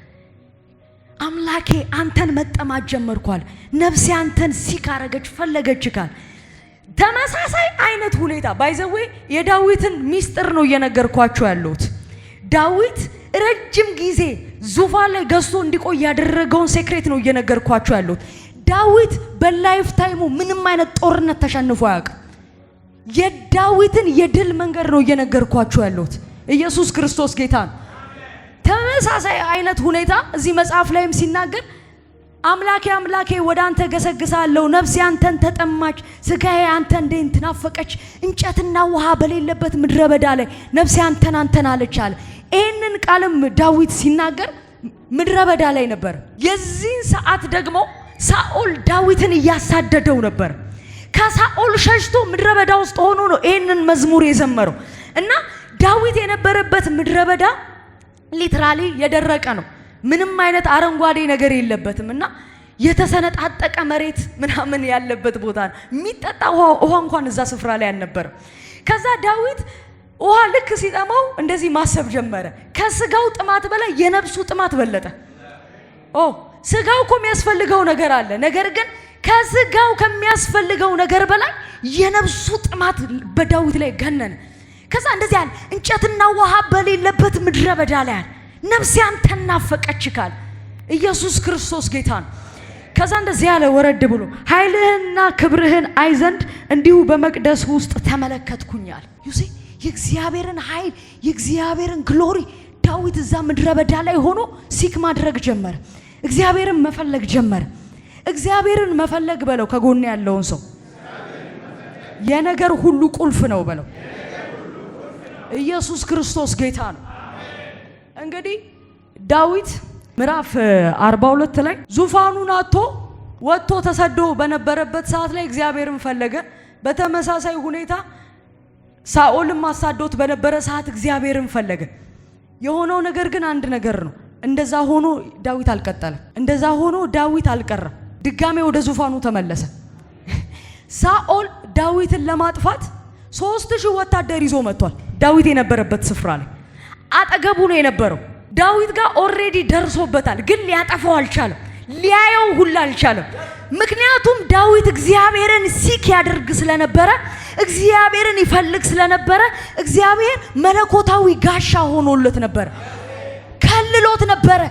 አምላኬ አንተን መጠማት ጀመርኳል፣ ነፍሴ አንተን ሲካረገች ፈለገችካል። ተመሳሳይ አይነት ሁኔታ ባይዘዌ የዳዊትን ሚስጥር ነው እየነገርኳችሁ ያለሁት። ዳዊት ረጅም ጊዜ ዙፋን ላይ ገዝቶ እንዲቆይ ያደረገውን ሴክሬት ነው እየነገርኳችሁ ያለሁት። ዳዊት በላይፍ ታይሙ ምንም አይነት ጦርነት ተሸንፎ አያውቅም። የዳዊትን የድል መንገድ ነው እየነገርኳችሁ ያለሁት። ኢየሱስ ክርስቶስ ጌታ ነው። ተመሳሳይ አይነት ሁኔታ እዚህ መጽሐፍ ላይም ሲናገር አምላኬ አምላኬ ወደ አንተ ገሰግሳለሁ፣ ነፍሴ አንተን ተጠማች፣ ስጋዬ አንተን እንዴት ናፈቀች፣ እንጨትና ውሃ በሌለበት ምድረ በዳ ላይ ነፍሴ አንተን አንተን አለች አለ። ይህንን ቃልም ዳዊት ሲናገር ምድረ በዳ ላይ ነበር። የዚህን ሰዓት ደግሞ ሳኦል ዳዊትን እያሳደደው ነበር። ከሳኦል ሸሽቶ ምድረ በዳ ውስጥ ሆኖ ነው ይህንን መዝሙር የዘመረው። እና ዳዊት የነበረበት ምድረ በዳ ሊትራሊ የደረቀ ነው። ምንም አይነት አረንጓዴ ነገር የለበትም። እና የተሰነጣጠቀ መሬት ምናምን ያለበት ቦታ ነው። የሚጠጣ ውሃ እንኳን እዛ ስፍራ ላይ አልነበረም። ከዛ ዳዊት ውሃ ልክ ሲጠማው እንደዚህ ማሰብ ጀመረ። ከስጋው ጥማት በላይ የነፍሱ ጥማት በለጠ። ስጋው እኮ የሚያስፈልገው ነገር አለ። ነገር ግን ከስጋው ከሚያስፈልገው ነገር በላይ የነፍሱ ጥማት በዳዊት ላይ ገነነ። ከዛ እንደዚህ አለ፣ እንጨትና ውሃ በሌለበት ምድረ በዳ ላይ ነፍሴ አንተን ናፈቀች ካለ ኢየሱስ ክርስቶስ ጌታ ነው። ከዛ እንደዚህ ያለ ወረድ ብሎ ኃይልህንና ክብርህን አይ ዘንድ እንዲሁ በመቅደስ ውስጥ ተመለከትኩኛል። ዩሲ የእግዚአብሔርን ኃይል የእግዚአብሔርን ግሎሪ ዳዊት እዛ ምድረ በዳ ላይ ሆኖ ሲክ ማድረግ ጀመረ። እግዚአብሔርን መፈለግ ጀመረ። እግዚአብሔርን መፈለግ በለው ከጎን ያለውን ሰው የነገር ሁሉ ቁልፍ ነው በለው። ኢየሱስ ክርስቶስ ጌታ ነው። እንግዲህ ዳዊት ምዕራፍ 42 ላይ ዙፋኑን አጥቶ ወጥቶ ተሰዶ በነበረበት ሰዓት ላይ እግዚአብሔርን ፈለገ። በተመሳሳይ ሁኔታ ሳኦልም አሳዶት በነበረ ሰዓት እግዚአብሔርን ፈለገ። የሆነው ነገር ግን አንድ ነገር ነው። እንደዛ ሆኖ ዳዊት አልቀጠለም። እንደዛ ሆኖ ዳዊት አልቀረም። ድጋሜ ወደ ዙፋኑ ተመለሰ። ሳኦል ዳዊትን ለማጥፋት 3000 ወታደር ይዞ መጥቷል። ዳዊት የነበረበት ስፍራ ላይ አጠገቡ ነው የነበረው። ዳዊት ጋር ኦሬዲ ደርሶበታል፣ ግን ሊያጠፋው አልቻለም። ሊያየው ሁላ አልቻለም። ምክንያቱም ዳዊት እግዚአብሔርን ሲክ ያደርግ ስለነበረ፣ እግዚአብሔርን ይፈልግ ስለነበረ እግዚአብሔር መለኮታዊ ጋሻ ሆኖለት ነበር፣ ከልሎት ነበር።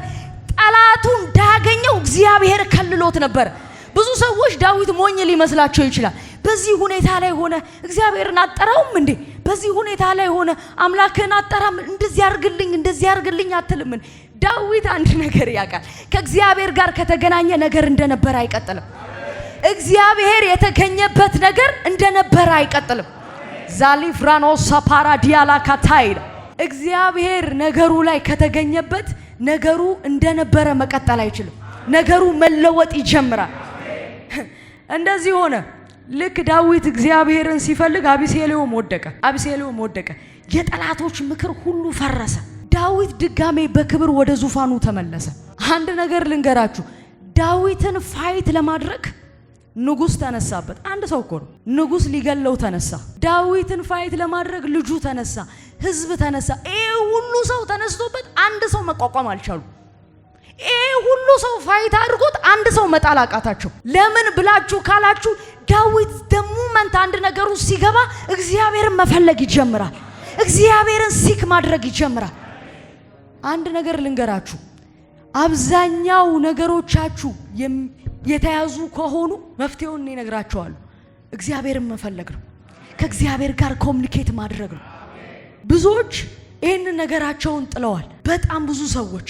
ጠላቱ እንዳያገኘው እግዚአብሔር ከልሎት ነበር። ብዙ ሰዎች ዳዊት ሞኝ ሊመስላቸው ይችላል። በዚህ ሁኔታ ላይ ሆነ እግዚአብሔርን አጠራውም እንዴ? በዚህ ሁኔታ ላይ ሆነ አምላክህን አጠራም? እንደዚህ ያርግልኝ አትልምን? ዳዊት አንድ ነገር ያውቃል። ከእግዚአብሔር ጋር ከተገናኘ ነገር እንደነበረ አይቀጥልም። እግዚአብሔር የተገኘበት ነገር እንደነበረ አይቀጥልም። ዛሊፍራኖስ ሳፓራ ዲያላ ካታይል እግዚአብሔር ነገሩ ላይ ከተገኘበት ነገሩ እንደነበረ መቀጠል አይችልም። ነገሩ መለወጥ ይጀምራል። እንደዚህ ሆነ። ልክ ዳዊት እግዚአብሔርን ሲፈልግ አቢሴሎም ወደቀ። የጠላቶች ምክር ሁሉ ፈረሰ። ዳዊት ድጋሜ በክብር ወደ ዙፋኑ ተመለሰ። አንድ ነገር ልንገራችሁ፣ ዳዊትን ፋይት ለማድረግ ንጉስ ተነሳበት። አንድ ሰው እኮ ነው ንጉስ ሊገለው ተነሳ። ዳዊትን ፋይት ለማድረግ ልጁ ተነሳ፣ ህዝብ ተነሳ። ይሄ ሁሉ ሰው ተነስቶበት አንድ ሰው መቋቋም አልቻሉ። ይሄ ሁሉ ሰው ፋይት አድርጎት አንድ ሰው መጣል አቃታቸው። ለምን ብላችሁ ካላችሁ ዳዊት ደሙመንት አንድ ነገር ውስጥ ሲገባ እግዚአብሔርን መፈለግ ይጀምራል። እግዚአብሔርን ሲክ ማድረግ ይጀምራል። አንድ ነገር ልንገራችሁ፣ አብዛኛው ነገሮቻችሁ የተያዙ ከሆኑ መፍትሄውን እኔ እነግራችኋለሁ። እግዚአብሔርን መፈለግ ነው። ከእግዚአብሔር ጋር ኮሙኒኬት ማድረግ ነው። ብዙዎች ይህንን ነገራቸውን ጥለዋል። በጣም ብዙ ሰዎች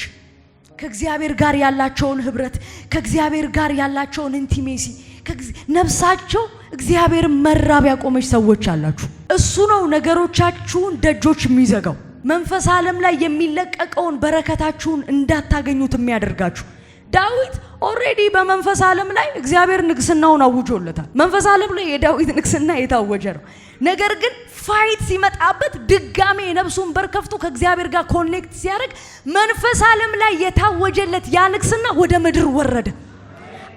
ከእግዚአብሔር ጋር ያላቸውን ህብረት፣ ከእግዚአብሔር ጋር ያላቸውን ኢንቲሜሲ፣ ነፍሳቸው እግዚአብሔርን መራብ ያቆመች ሰዎች አላችሁ። እሱ ነው ነገሮቻችሁን ደጆች የሚዘጋው። መንፈስ ዓለም ላይ የሚለቀቀውን በረከታችሁን እንዳታገኙት የሚያደርጋችሁ። ዳዊት ኦሬዲ በመንፈስ ዓለም ላይ እግዚአብሔር ንግስናውን አውጆለታል። መንፈስ ዓለም ላይ የዳዊት ንግስና የታወጀ ነው። ነገር ግን ፋይት ሲመጣበት ድጋሜ የነፍሱን በር ከፍቶ ከእግዚአብሔር ጋር ኮኔክት ሲያደርግ መንፈስ ዓለም ላይ የታወጀለት ያ ንግስና ወደ ምድር ወረደ፣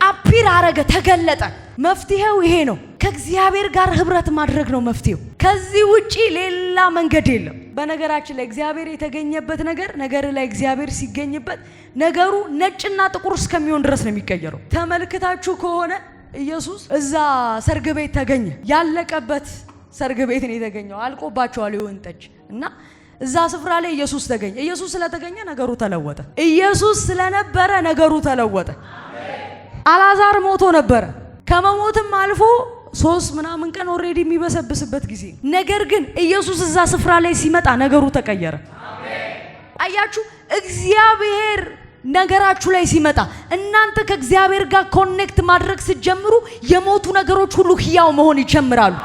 አፒር አረገ፣ ተገለጠ። መፍትሄው ይሄ ነው። ከእግዚአብሔር ጋር ህብረት ማድረግ ነው መፍትሄው። ከዚህ ውጪ ሌላ መንገድ የለም። በነገራችን ላይ እግዚአብሔር የተገኘበት ነገር ላይ እግዚአብሔር ሲገኝበት ነገሩ ነጭና ጥቁር እስከሚሆን ድረስ ነው የሚቀየረው። ተመልክታችሁ ከሆነ ኢየሱስ እዛ ሰርግ ቤት ተገኘ። ያለቀበት ሰርግ ቤት ነው የተገኘው። አልቆባቸዋል የወይን ጠጅ እና እዛ ስፍራ ላይ ኢየሱስ ተገኘ። ኢየሱስ ስለተገኘ ነገሩ ተለወጠ። ኢየሱስ ስለነበረ ነገሩ ተለወጠ። አልዓዛር ሞቶ ነበረ። ከመሞትም አልፎ 3 ምናምን ቀን ኦሬዲ የሚበሰብስበት ጊዜ። ነገር ግን ኢየሱስ እዛ ስፍራ ላይ ሲመጣ ነገሩ ተቀየረ። አያችሁ፣ እግዚአብሔር ነገራችሁ ላይ ሲመጣ እናንተ ከእግዚአብሔር ጋር ኮኔክት ማድረግ ስትጀምሩ የሞቱ ነገሮች ሁሉ ሕያው መሆን ይጀምራሉ።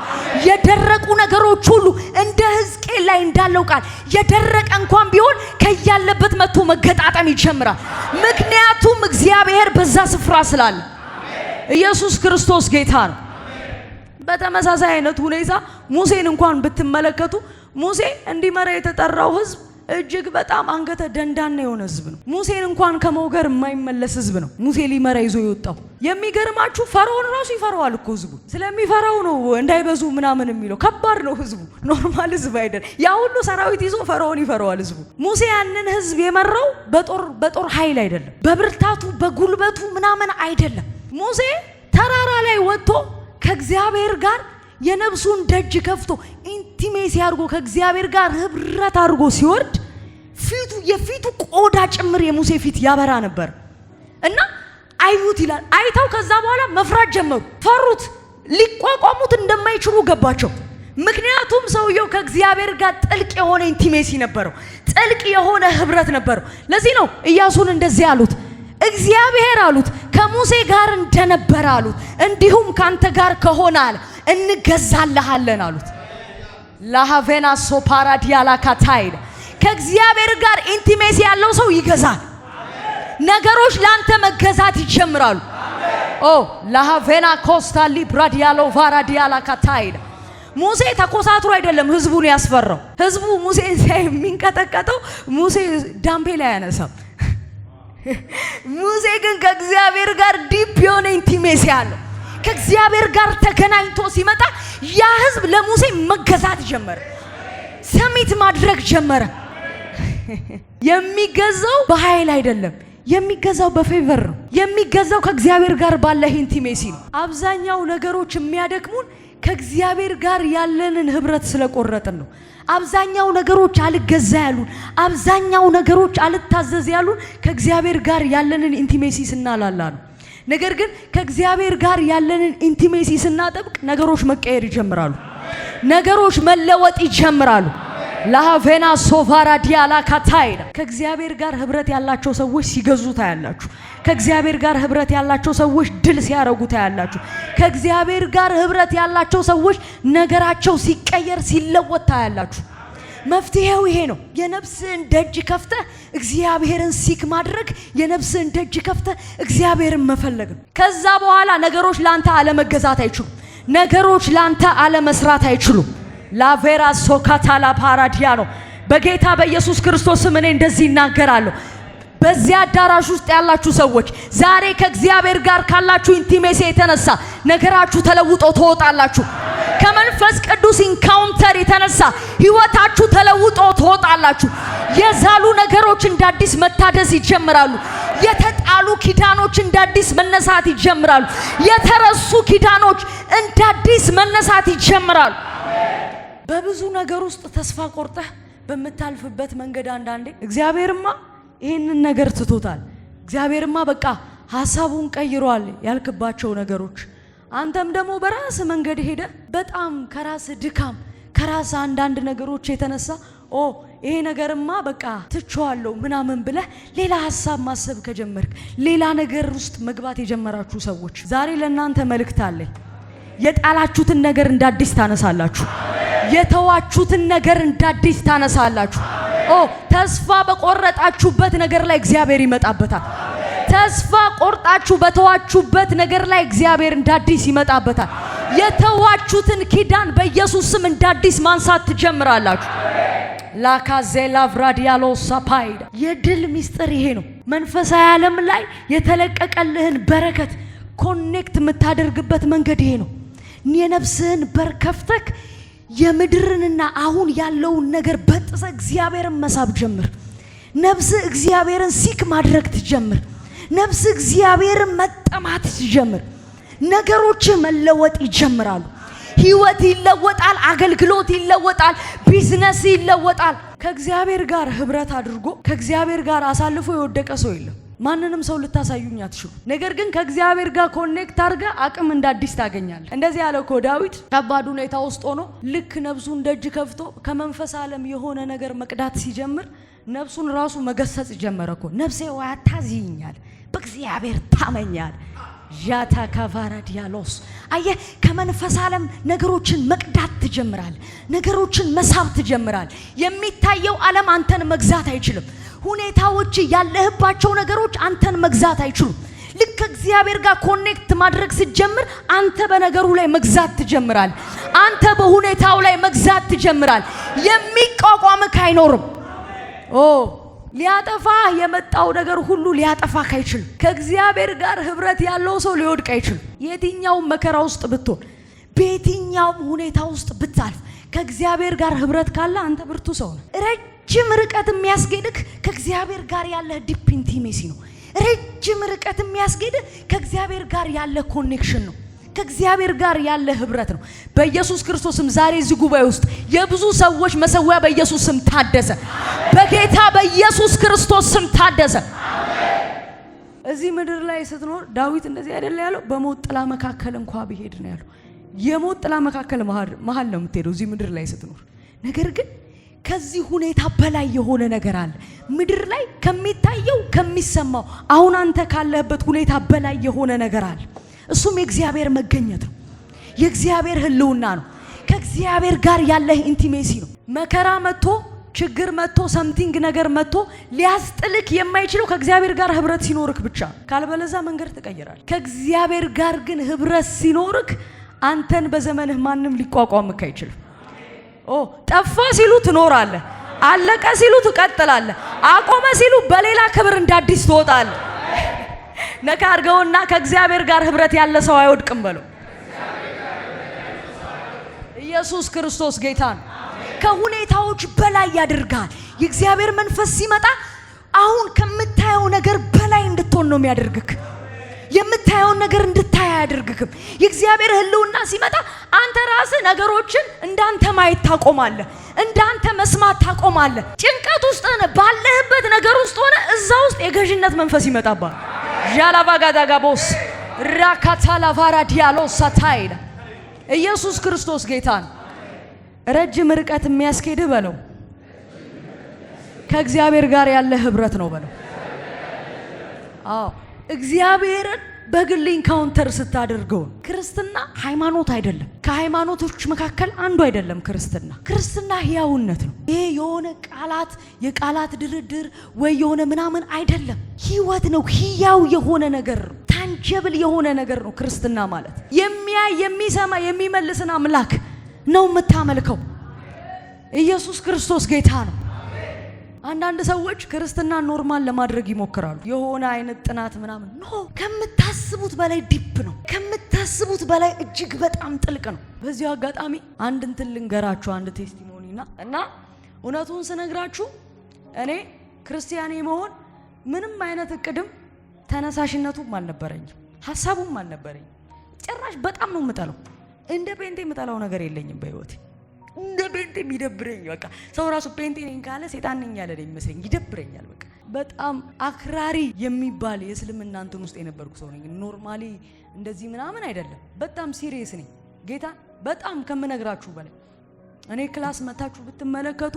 የደረቁ ነገሮች ሁሉ እንደ ሕዝቅኤል ላይ እንዳለው ቃል የደረቀ እንኳን ቢሆን ከያለበት መጥቶ መገጣጠም ይጀምራል። ምክንያቱም እግዚአብሔር በዛ ስፍራ ስላለ። ኢየሱስ ክርስቶስ ጌታ ነው። በተመሳሳይ አይነት ሁኔታ ሙሴን እንኳን ብትመለከቱ ሙሴ እንዲመራ የተጠራው ሕዝብ እጅግ በጣም አንገተ ደንዳና የሆነ ህዝብ ነው። ሙሴን እንኳን ከመውገር የማይመለስ ህዝብ ነው ሙሴ ሊመራ ይዞ የወጣው። የሚገርማችሁ ፈርዖን ራሱ ይፈራዋል እኮ ህዝቡ። ስለሚፈራው ነው እንዳይበዙ ምናምን የሚለው። ከባድ ነው ህዝቡ፣ ኖርማል ህዝብ አይደል። ያ ሁሉ ሰራዊት ይዞ ፈርዖን ይፈራዋል ህዝቡ። ሙሴ ያንን ህዝብ የመራው በጦር ኃይል አይደለም፣ በብርታቱ በጉልበቱ ምናምን አይደለም። ሙሴ ተራራ ላይ ወጥቶ ከእግዚአብሔር ጋር የነፍሱን ደጅ ከፍቶ ኢንቲሜሲ አድርጎ ከእግዚአብሔር ጋር ህብረት አድርጎ ሲወርድ የፊቱ ቆዳ ጭምር የሙሴ ፊት ያበራ ነበር እና አዩት ይላል። አይተው ከዛ በኋላ መፍራት ጀመሩ፣ ፈሩት፣ ሊቋቋሙት እንደማይችሉ ገባቸው። ምክንያቱም ሰውየው ከእግዚአብሔር ጋር ጥልቅ የሆነ ኢንቲሜሲ ነበረው፣ ጥልቅ የሆነ ህብረት ነበረው። ለዚህ ነው ኢያሱን እንደዚህ አሉት፣ እግዚአብሔር አሉት ከሙሴ ጋር እንደነበረ አሉት እንዲሁም ካንተ ጋር ከሆነ አለ እንገዛልሃለን አሉት። ላሃቬና ሶፓራዲያላ ካታይል ከእግዚአብሔር ጋር ኢንቲሜሲ ያለው ሰው ይገዛል። ነገሮች ላንተ መገዛት ይጀምራሉ። ኦ ላሃቬና ኮስታሊ ብራዲያሎ ቫራዲያላ ካታይል ሙሴ ተኮሳትሮ አይደለም ህዝቡን ያስፈራው። ህዝቡ ሙሴ የሚንቀጠቀጠው ሙሴ ዳምፔላ ያነሳም። ሙሴ ግን ከእግዚአብሔር ጋር ዲፕ የሆነ ኢንቲሜሲ አለው። ከእግዚአብሔር ጋር ተገናኝቶ ሲመጣ ያ ህዝብ ለሙሴ መገዛት ጀመረ፣ ሰሚት ማድረግ ጀመረ። የሚገዛው በኃይል አይደለም፣ የሚገዛው በፌቨር ነው። የሚገዛው ከእግዚአብሔር ጋር ባለ ኢንቲሜሲ ነው። አብዛኛው ነገሮች የሚያደክሙን ከእግዚአብሔር ጋር ያለንን ህብረት ስለቆረጥን ነው። አብዛኛው ነገሮች አልገዛ ያሉን፣ አብዛኛው ነገሮች አልታዘዝ ያሉን ከእግዚአብሔር ጋር ያለንን ኢንቲሜሲ ስናላላ ነው። ነገር ግን ከእግዚአብሔር ጋር ያለንን ኢንቲሜሲ ስናጠብቅ ነገሮች መቀየር ይጀምራሉ፣ ነገሮች መለወጥ ይጀምራሉ። ላሃቬና ሶቫራ ዲያላ ካታይዳ ከእግዚአብሔር ጋር ህብረት ያላቸው ሰዎች ሲገዙ ታያላችሁ። ከእግዚአብሔር ጋር ህብረት ያላቸው ሰዎች ድል ሲያረጉ ታያላችሁ። ከእግዚአብሔር ጋር ህብረት ያላቸው ሰዎች ነገራቸው ሲቀየር ሲለወጥ ታያላችሁ። መፍትሄው ይሄ ነው። የነፍስን ደጅ ከፍተ እግዚአብሔርን ሲክ ማድረግ፣ የነፍስን ደጅ ከፍተ እግዚአብሔርን መፈለግ ነው። ከዛ በኋላ ነገሮች ላንተ አለመገዛት አይችሉም። ነገሮች ላንተ አለመስራት አይችሉም። ላቬራ ሶካታላ ፓራዲያኖ በጌታ በኢየሱስ ክርስቶስ ስም እኔ እንደዚህ እናገራለሁ። በዚያ አዳራሽ ውስጥ ያላችሁ ሰዎች ዛሬ ከእግዚአብሔር ጋር ካላችሁ ኢንቲሜሲ የተነሳ ነገራችሁ ተለውጦ ትወጣላችሁ። ከመንፈስ ቅዱስ ኢንካውንተር የተነሳ ህይወታችሁ ተለውጦ ትወጣላችሁ። የዛሉ ነገሮች እንዳዲስ መታደስ ይጀምራሉ። የተጣሉ ኪዳኖች እንዳዲስ መነሳት ይጀምራሉ። የተረሱ ኪዳኖች እንዳዲስ መነሳት ይጀምራሉ። በብዙ ነገር ውስጥ ተስፋ ቆርጠህ በመታልፍበት መንገድ አንዳንዴ እግዚአብሔርማ ይሄንን ነገር ትቶታል፣ እግዚአብሔርማ በቃ ሐሳቡን ቀይሯል ያልክባቸው ነገሮች አንተም ደግሞ በራስ መንገድ ሄደ በጣም ከራስ ድካም ከራስ አንዳንድ ነገሮች የተነሳ ይሄ ነገርማ በቃ ትቼዋለሁ ምናምን ብለህ ሌላ ሐሳብ ማሰብ ከጀመርክ ሌላ ነገር ውስጥ መግባት የጀመራችሁ ሰዎች ዛሬ ለእናንተ መልእክት አለኝ። የጣላችሁትን ነገር እንዳዲስ ታነሳላችሁ። የተዋችሁትን ነገር እንዳዲስ ታነሳላችሁ። ተስፋ በቆረጣችሁበት ነገር ላይ እግዚአብሔር ይመጣበታል። ተስፋ ቆርጣችሁ በተዋችሁበት ነገር ላይ እግዚአብሔር እንዳዲስ ይመጣበታል። የተዋችሁትን ኪዳን በኢየሱስ ስም እንዳዲስ ማንሳት ትጀምራላችሁ። ላካዜላ ቭራዲያሎ ሳፓይዳ የድል ሚስጥር ይሄ ነው። መንፈሳዊ ዓለም ላይ የተለቀቀልህን በረከት ኮኔክት የምታደርግበት መንገድ ይሄ ነው። የነፍስህን በር ከፍተህ የምድርንና አሁን ያለውን ነገር በጥሰ እግዚአብሔርን መሳብ ጀምር። ነፍስ እግዚአብሔርን ሲክ ማድረግ ትጀምር። ነፍስ እግዚአብሔርን መጠማት ትጀምር። ነገሮች መለወጥ ይጀምራሉ። ህይወት ይለወጣል። አገልግሎት ይለወጣል። ቢዝነስ ይለወጣል። ከእግዚአብሔር ጋር ህብረት አድርጎ ከእግዚአብሔር ጋር አሳልፎ የወደቀ ሰው የለም። ማንንም ሰው ልታሳዩኝ አትችሉ። ነገር ግን ከእግዚአብሔር ጋር ኮኔክት አድርገ አቅም እንዳዲስ ታገኛለህ። እንደዚህ ያለ እኮ ዳዊት ከባድ ሁኔታ ውስጥ ሆኖ ልክ ነፍሱን ደጅ ከፍቶ ከመንፈስ ዓለም የሆነ ነገር መቅዳት ሲጀምር ነፍሱን ራሱ መገሰጽ ጀመረ እኮ። ነፍሴ ወይ አታዝይኛል፣ በእግዚአብሔር ታመኛል። ጃታ ካቫራ ዲያሎስ አየህ፣ ከመንፈስ ዓለም ነገሮችን መቅዳት ትጀምራል። ነገሮችን መሳብ ትጀምራል። የሚታየው ዓለም አንተን መግዛት አይችልም። ሁኔታዎች ያለህባቸው ነገሮች አንተን መግዛት አይችሉም። ልክ እግዚአብሔር ጋር ኮኔክት ማድረግ ስትጀምር አንተ በነገሩ ላይ መግዛት ትጀምራል። አንተ በሁኔታው ላይ መግዛት ትጀምራል። የሚቋቋምህ አይኖርም። ሊያጠፋ የመጣው ነገር ሁሉ ሊያጠፋ አይችልም። ከእግዚአብሔር ጋር ህብረት ያለው ሰው ሊወድቅ አይችልም። የትኛውም መከራ ውስጥ ብትሆን፣ በየትኛውም ሁኔታ ውስጥ ብታልፍ ከእግዚአብሔር ጋር ህብረት ካለ አንተ ብርቱ ሰው ነህ። ረጅም ርቀት የሚያስጌድህ ከእግዚአብሔር ጋር ያለ ዲፕ ኢንቲሜሲ ነው። ረጅም ርቀት የሚያስጌድህ ከእግዚአብሔር ጋር ያለ ኮኔክሽን ነው። ከእግዚአብሔር ጋር ያለ ህብረት ነው። በኢየሱስ ክርስቶስም ዛሬ እዚህ ጉባኤ ውስጥ የብዙ ሰዎች መሰዊያ በኢየሱስ ስም ታደሰ። በጌታ በኢየሱስ ክርስቶስ ስም ታደሰ። እዚህ ምድር ላይ ስትኖር ዳዊት እንደዚህ አይደለ ያለው? በሞት ጥላ መካከል እንኳ ብሄድ ነው ያለው። የሞት ጥላ መካከል መሃል ነው የምትሄደው እዚህ ምድር ላይ ስትኖር። ነገር ግን ከዚህ ሁኔታ በላይ የሆነ ነገር አለ። ምድር ላይ ከሚታየው ከሚሰማው፣ አሁን አንተ ካለህበት ሁኔታ በላይ የሆነ ነገር አለ። እሱም የእግዚአብሔር መገኘት ነው። የእግዚአብሔር ህልውና ነው። ከእግዚአብሔር ጋር ያለህ ኢንቲሜሲ ነው። መከራ መጥቶ ችግር መጥቶ ሰምቲንግ ነገር መጥቶ ሊያስጥልክ የማይችለው ከእግዚአብሔር ጋር ህብረት ሲኖርክ ብቻ። ካልበለዛ መንገድ ትቀይራለህ። ከእግዚአብሔር ጋር ግን ህብረት ሲኖርክ አንተን በዘመንህ ማንም ሊቋቋምክ አይችልም። ጠፋ ሲሉ ትኖራለህ። አለቀ ሲሉ ትቀጥላለህ። አቆመ ሲሉ በሌላ ክብር እንዳዲስ ትወጣለህ። ነካ አድርገውና ከእግዚአብሔር ጋር ህብረት ያለ ሰው አይወድቅም በለው። ኢየሱስ ክርስቶስ ጌታ ነው። ከሁኔታዎች በላይ ያደርጋል። የእግዚአብሔር መንፈስ ሲመጣ አሁን ከምታየው ነገር በላይ እንድትሆን ነው የሚያደርግክ። የምታየውን ነገር እንድታይ አያደርግክም። የእግዚአብሔር ህልውና ሲመጣ አንተ ራስህ ነገሮችን እንዳንተ ማየት ታቆማለህ። እንዳንተ መስማት ታቆማለህ። ጭንቀት ውስጥ ሆነ ባለህበት ነገር ውስጥ ሆነ እዛ ውስጥ የገዥነት መንፈስ ይመጣባል። ጃላባጋዳጋቦስ ራካታላ ቫራዲያሎስ ሳታይላ ኢየሱስ ክርስቶስ ጌታ ነው። ረጅም ርቀት የሚያስኬድህ በለው ከእግዚአብሔር ጋር ያለ ህብረት ነው በለው። እግዚአብሔርን በግል ኢንካውንተር ስታደርገው። ክርስትና ሃይማኖት አይደለም። ከሃይማኖቶች መካከል አንዱ አይደለም። ክርስትና ህያውነት ነው። ይሄ የሆነ የቃላት ድርድር ወይ የሆነ ምናምን አይደለም። ህይወት ነው። ህያው የሆነ ነገር ነው። ታንጀብል የሆነ ነገር ነው ክርስትና ማለት። የሚያይ የሚሰማ የሚመልስን አምላክ ነው የምታመልከው። ኢየሱስ ክርስቶስ ጌታ ነው። አንዳንድ ሰዎች ክርስትና ኖርማል ለማድረግ ይሞክራሉ። የሆነ አይነት ጥናት ምናምን ከምታስቡት በላይ ዲፕ ነው። ከምታስቡት በላይ እጅግ በጣም ጥልቅ ነው። በዚሁ አጋጣሚ አንድ እንትን ልንገራችሁ፣ አንድ ቴስቲሞኒና እና እውነቱን ስነግራችሁ እኔ ክርስቲያኔ መሆን ምንም አይነት እቅድም ተነሳሽነቱም አልነበረኝም፣ ሐሳቡም አልነበረኝም። ጭራሽ በጣም ነው የምጠላው። እንደ ጴንጤ የምጠላው ነገር የለኝም በህይወቴ። እንደ ጴንጤ የሚደብረኝ በቃ ሰው ራሱ ጴንጤ ነኝ ካለ ሰይጣን ነኝ ያለ ይመስለኝ፣ ይደብረኛል። በቃ በጣም አክራሪ የሚባል የእስልምና እንትን ውስጥ የነበርኩ ሰው ነኝ። ኖርማሊ እንደዚህ ምናምን አይደለም። በጣም ሲሪየስ ነኝ። ጌታ በጣም ከምነግራችሁ በላይ እኔ ክላስ መታችሁ ብትመለከቱ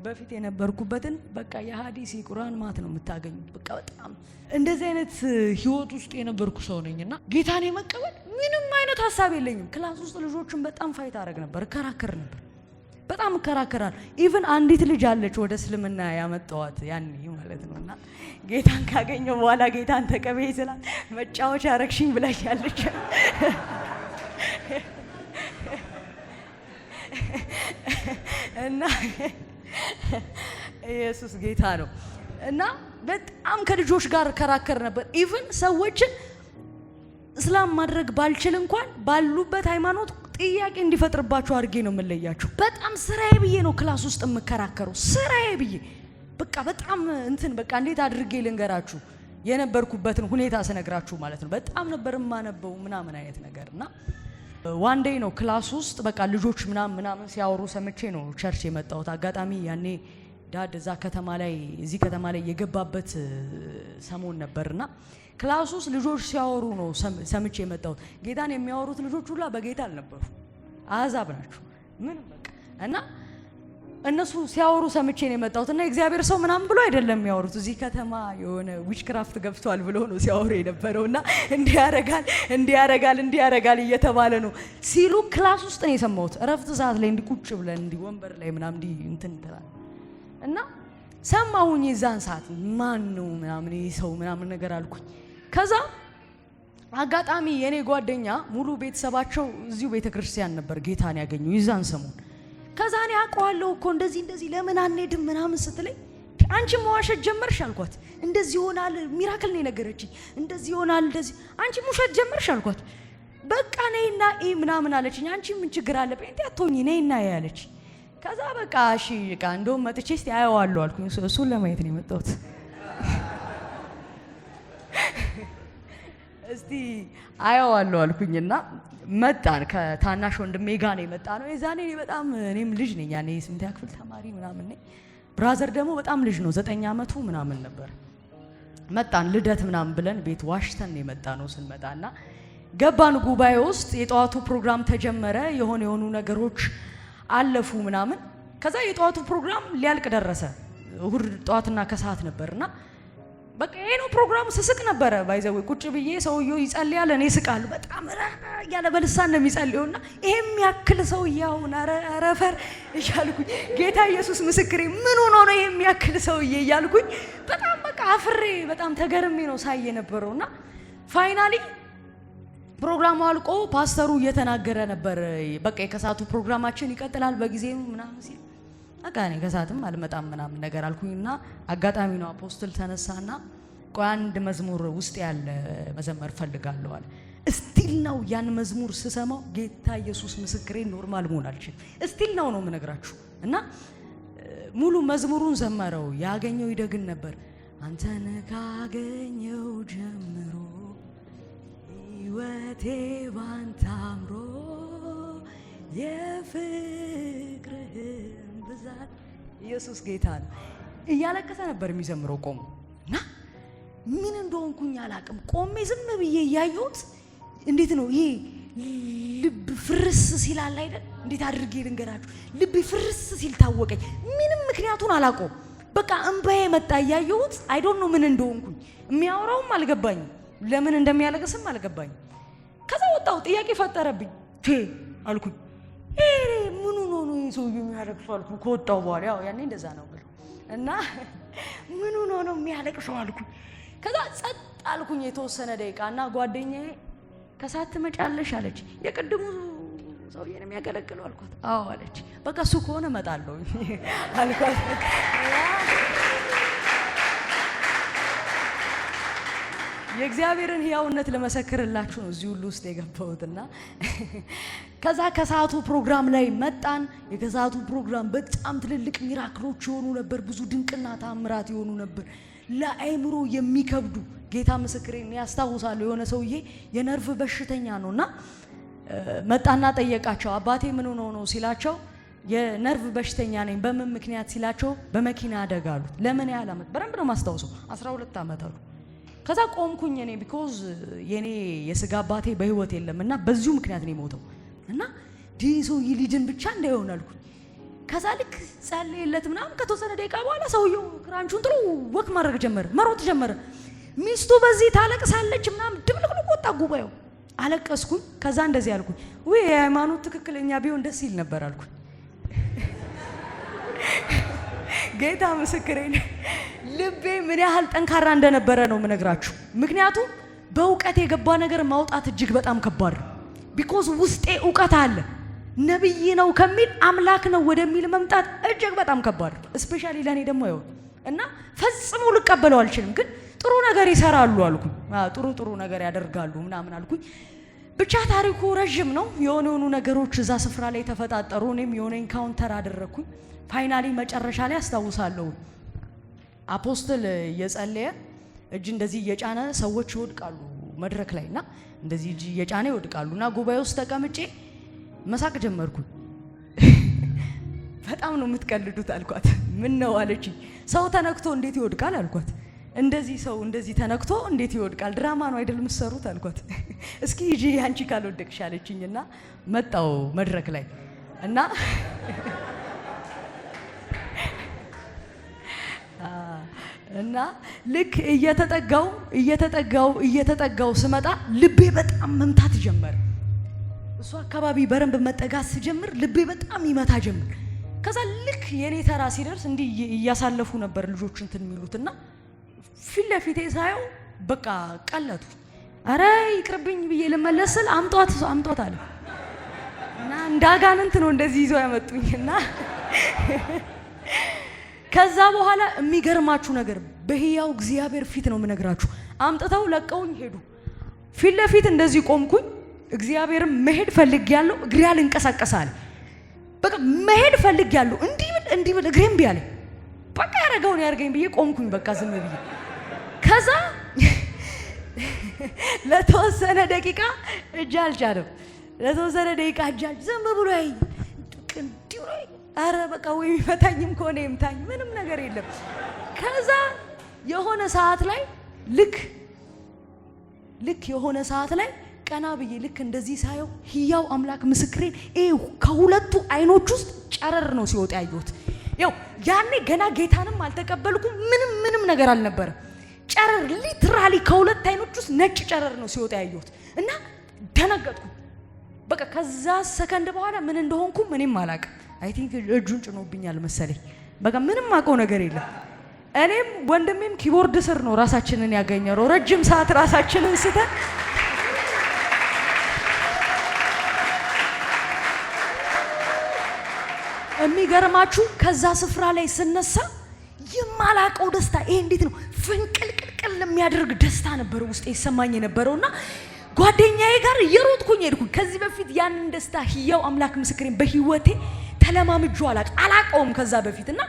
በፊት የነበርኩበትን በቃ የሐዲስ ቁርአን ማት ነው የምታገኙት። በቃ በጣም እንደዚህ አይነት ህይወት ውስጥ የነበርኩ ሰው ነኝና ጌታን የመቀበል ምንም አይነት ሐሳብ የለኝም። ክላስ ውስጥ ልጆችን በጣም ፋይት አደረግ ነበር፣ እከራከር ነበር፣ በጣም እከራከራል። ኢቭን አንዲት ልጅ አለች ወደ እስልምና ያመጣዋት ያኔ ማለት ነውና ጌታን ካገኘው በኋላ ጌታን ተቀበይ ስላት መጫወቻ አረግሽኝ ብላኛለች። እና ኢየሱስ ጌታ ነው። እና በጣም ከልጆች ጋር ከራከር ነበር። ኢቭን ሰዎችን እስላም ማድረግ ባልችል እንኳን ባሉበት ሃይማኖት ጥያቄ እንዲፈጥርባቸው አድርጌ ነው የምለያቸው። በጣም ስራዬ ብዬ ነው ክላስ ውስጥ የምከራከረው፣ ስራዬ ብዬ በቃ በጣም እንትን በቃ እንዴት አድርጌ ልንገራችሁ የነበርኩበትን ሁኔታ ስነግራችሁ ማለት ነው። በጣም ነበር የማነበው ምናምን አይነት ነገርና ዋን ዴይ ነው ክላስ ውስጥ በቃ ልጆች ምናምን ሲያወሩ ሰምቼ ነው ቸርች የመጣሁት። አጋጣሚ ያኔ ዳድ እዛ ከተማ ላይ እዚህ ከተማ ላይ የገባበት ሰሞን ነበርና ክላስ ውስጥ ልጆች ሲያወሩ ነው ሰምቼ የመጣሁት። ጌታን የሚያወሩት ልጆች ሁላ በጌታ አልነበሩ፣ አሕዛብ ናቸው ምንም በቃ እና እነሱ ሲያወሩ ሰምቼ ነው የመጣሁት። እና እግዚአብሔር ሰው ምናምን ብሎ አይደለም የሚያወሩት፣ እዚህ ከተማ የሆነ ዊችክራፍት ገብቷል ብሎ ነው ሲያወሩ የነበረውና እንዲያረጋል እየተባለ ነው ሲሉ ክላስ ውስጥ ነው የሰማሁት። እረፍት ሰዓት ላይ እንዲ ቁጭ ብለን እንዲ ወንበር ላይ ምናምን እንዲ እንትን ተላል እና ሰማሁኝ። የዛን ሰዓት ማን ነው ምናምን ሰው ምናምን ነገር አልኩኝ። ከዛ አጋጣሚ የኔ ጓደኛ ሙሉ ቤተሰባቸው እዚሁ ቤተክርስቲያን ነበር ጌታን ያገኙ የዛን ሰሞን። ከዛ እኔ አውቀዋለሁ እኮ እንደዚህ ለምን አንሄድም ምናምን ስትለኝ አንቺ መዋሸት ጀመርሽ አልኳት። እንደዚህ ይሆናል ሚራክል ነው የነገረችኝ። እንደዚህ ይሆናል እንደዚህ አንቺ ሙሸት ጀመርሽ አልኳት። በቃ ነይና ምናምን አለችኝ። አንቺ ምን ችግር አለ ጴንጤ አትሆኚ ነይና ያለች። ከዛ በቃ እሺ በቃ እንደውም መጥቼ እስቲ አየዋለሁ አልኩኝ። እሱን ለማየት ነው የመጣሁት። እስቲ አየዋለሁ አልኩኝና መጣን። ከታናሽ ወንድሜ ጋር ነው የመጣ ነው። የዛኔ በጣም እኔም ልጅ ነኝ ያኔ 8ኛ ክፍል ተማሪ ምናምን ነኝ። ብራዘር ደግሞ በጣም ልጅ ነው 9 ዓመቱ ምናምን ነበር። መጣን ልደት ምናምን ብለን ቤት ዋሽተን የመጣ ነው። ስንመጣና ገባን ጉባኤ ውስጥ የጧቱ ፕሮግራም ተጀመረ። የሆኑ ነገሮች አለፉ ምናምን። ከዛ የጧቱ ፕሮግራም ሊያልቅ ደረሰ። እሁድ ጧትና ከሰዓት ነበርና በቃ ይሄ ነው ፕሮግራሙ። ስስቅ ነበረ ባይዘው ቁጭ ብዬ ሰውየው ይጸልያል፣ እኔ ስቃለሁ። በጣም ያለ በልሳን ነው የሚጸልየውና ይሄም ያክል ሰውየው አረፈር እያልኩኝ ጌታ ኢየሱስ ምስክሬ ምን ሆኖ ነው ይሄም ያክል ሰውዬ እያልኩኝ በጣም በቃ አፍሬ በጣም ተገርሜ ነው ሳይ ነበርውና ፋይናሊ ፕሮግራሙ አልቆ ፓስተሩ እየተናገረ ነበር። በቃ የከሳቱ ፕሮግራማችን ይቀጥላል በጊዜው ምናምን ሲል በቃ እኔ ከሳትም አልመጣም ምናምን ነገር አልኩኝና አጋጣሚ ነው አፖስትል ተነሳና ቆይ አንድ መዝሙር ውስጥ ያለ መዘመር ፈልጋለሁ አለ። እስቲል ነው ያን መዝሙር ስሰማው ጌታ ኢየሱስ ምስክሬ ኖርማል መሆን አልችልም። እስቲል ነው የምነግራችሁ። እና ሙሉ መዝሙሩን ዘመረው። ያገኘው ይደግን ነበር። አንተን ካገኘው ጀምሮ ሕይወቴ ባንተ አምሮ የፍቅርህን ብዛት ኢየሱስ ጌታ ነው እያለቀሰ ነበር የሚዘምረው ቆሞ። እና ምን እንደሆንኩኝ አላቅም። ቆሜ ዝም ብዬ እያየሁት እንዴት ነው ይሄ ልብ ፍርስ ሲላል አይደል? እንዴት አድርጌ ልንገራችሁ? ልብ ፍርስ ሲል ታወቀኝ። ምንም ምክንያቱን አላውቀውም። በቃ እንባዬ መጣ እያየሁት። አይ ዶንት ኖ ምን እንደሆንኩኝ። የሚያወራውም አልገባኝም፣ ለምን እንደሚያለቅስም አልገባኝም። ከዛ ወጣው ጥያቄ ፈጠረብኝ። አልኩኝ ምን ሆኖ ነው ሰውዬው የሚያለቅሰው አልኩኝ። ከወጣው በኋላ ያው ያኔ እንደዛ ነው ብሎ እና ምን ሆኖ ነው የሚያለቅሰው አልኩኝ። ከዛ ጸጥ አልኩኝ የተወሰነ ደቂቃና ጓደኛዬ ከሳት ትመጫለሽ አለች። የቅድሙ ሰውዬ ነው የሚያገለግለው አልኳት። አዎ አለች። በቃ እሱ ከሆነ እመጣለሁ አልኳት። የእግዚአብሔርን ሕያውነት ለመሰክርላችሁ ነው እዚህ ሁሉ ውስጥ የገባሁትና ከዛ ከሰዓቱ ፕሮግራም ላይ መጣን። የከሰዓቱ ፕሮግራም በጣም ትልልቅ ሚራክሎች የሆኑ ነበር። ብዙ ድንቅና ታምራት የሆኑ ነበር፣ ለአይምሮ የሚከብዱ። ጌታ ምስክሬን ያስታውሳለሁ። የሆነ ሰውዬ የነርቭ በሽተኛ ነውና መጣና ጠየቃቸው። አባቴ ምን ሆኖ ነው ሲላቸው የነርቭ በሽተኛ ነኝ። በምን ምክንያት ሲላቸው በመኪና አደጋ አሉት። ለምን ያህል ዓመት? በደንብ ነው ማስታውሰው፣ 12 ዓመት አሉ። ከዛ ቆምኩኝ እኔ ቢኮዝ የኔ የስጋ አባቴ በህይወት የለምና በዚሁ ምክንያት ነው የሞተው እና ዲሶ ይሊድን ብቻ እንዳይሆን አልኩኝ። ከዛ ልክ ጸለየለት ምናምን ከተወሰነ ደቂቃ በኋላ ሰውየው ክራንቹን ጥሎ ወክ ማድረግ ጀመረ፣ መሮጥ ጀመረ። ሚስቱ በዚህ ታለቅሳለች ምናምን ድብልቅልቅ ወጣ ጉባኤው። አለቀስኩኝ። ከዛ እንደዚህ አልኩኝ፣ ወይ የሃይማኖት ትክክለኛ ቢሆን ደስ ይል ነበር አልኩኝ። ጌታ ምስክሬን ልቤ ምን ያህል ጠንካራ እንደነበረ ነው የምነግራችሁ። ምክንያቱም በእውቀት የገባ ነገር ማውጣት እጅግ በጣም ከባድ ነው። ቢኮዝ ውስጤ እውቀት አለ። ነብይ ነው ከሚል አምላክ ነው ወደሚል መምጣት እጅግ በጣም ከባድ ነው። ስፔሻሊ ለኔ ደግሞ ይሁን እና ፈጽሞ ልቀበለው አልችልም። ግን ጥሩ ነገር ይሰራሉ አልኩኝ። ጥሩ ነገር ያደርጋሉ ምናምን አልኩኝ። ብቻ ታሪኩ ረጅም ነው። የሆኑ ነገሮች እዛ ስፍራ ላይ ተፈጣጠሩ። እኔም የሆነ ኢንካውንተር አደረኩኝ። ፋይናሊ መጨረሻ ላይ አስታውሳለሁ አፖስትል እየጸለየ እጅ እንደዚህ እየጫነ ሰዎች ይወድቃሉ መድረክ ላይና እንደዚህ እጅ እየጫነ ይወድቃሉና ጉባኤ ውስጥ ተቀምጬ መሳቅ ጀመርኩኝ። በጣም ነው የምትቀልዱት አልኳት። ምን ነው አለችኝ። ሰው ተነክቶ እንዴት ይወድቃል አልኳት። እንደዚህ ሰው እንደዚህ ተነክቶ እንዴት ይወድቃል? ድራማ ነው አይደል የምትሰሩት አልኳት። እስኪ ሂጂ አንቺ ካልወደቅሽ አለችኝና መጣው መድረክ ላይ እና እና ልክ እየተጠጋው ስመጣ ልቤ በጣም መምታት ጀመረ። እሱ አካባቢ በረንብ መጠጋት ስጀምር ልቤ በጣም ይመታ ጀመር። ከዛ ልክ የኔ ተራ ሲደርስ እንዲህ እያሳለፉ ነበር ልጆች እንትን የሚሉትና ፊት ለፊቴ ሳየው በቃ ቀለቱ። አረ ይቅርብኝ ብዬ ልመለስል አምጧት አለ እና እንዳጋንንት ነው እንደዚህ ይዘው ያመጡኝና ከዛ በኋላ የሚገርማችሁ ነገር በህያው እግዚአብሔር ፊት ነው የምነግራችሁ። አምጥተው ለቀውኝ ሄዱ። ፊት ለፊት እንደዚህ ቆምኩኝ። እግዚአብሔርም መሄድ ፈልጌያለሁ፣ እግሬ አልንቀሳቀሳል። በቃ መሄድ ፈልጌያለሁ፣ እንዲህ ብል እግሬም ቢያለ በቃ ያረጋውን ያርገኝ ብዬ ቆምኩኝ። በቃ ዝም ብዬ ከዛ ለተወሰነ ደቂቃ እጅ አልቻለም። ለተወሰነ ደቂቃ እጅ ዝም ብሎ እንዲሁ ነው። አረ በቃ ወይ የሚፈታኝም ከሆነ ይምታኝ፣ ምንም ነገር የለም። ከዛ የሆነ ሰዓት ላይ ልክ የሆነ ሰዓት ላይ ቀና ብዬ ልክ እንደዚህ ሳየው ህያው አምላክ ምስክሬን ከሁለቱ አይኖች ውስጥ ጨረር ነው ሲወጣ ያየሁት። ያው ያኔ ገና ጌታንም አልተቀበልኩም፣ ምንም ነገር አልነበረም። ጨረር ሊትራሊ ከሁለት አይኖች ውስጥ ነጭ ጨረር ነው ሲወጣ ያየሁት እና ደነገጥኩ። በቃ ከዛ ሰከንድ በኋላ ምን እንደሆንኩም እኔም አላውቅም። አይ ቲንክ እጁን ጭኖብኛል መሰለኝ። በቃ ምንም አውቀው ነገር የለም። እኔም ወንድሜም ኪቦርድ ስር ነው ራሳችንን ያገኘነው። ረጅም ሰዓት ራሳችንን ስተን የሚገርማችሁ ከዛ ስፍራ ላይ ስነሳ የማላውቀው ደስታ፣ ይሄ እንዴት ነው ፍንቅልቅልቅል የሚያደርግ ደስታ ነበር ውስጤ ይሰማኝ የነበረውና ጓደኛዬ ጋር እየሮጥኩኝ ሄድኩኝ። ከዚህ በፊት ያንን ደስታ ህያው አምላክ ምስክሬን በህይወቴ ተለማምጆ አላውቀውም ከዛ በፊትና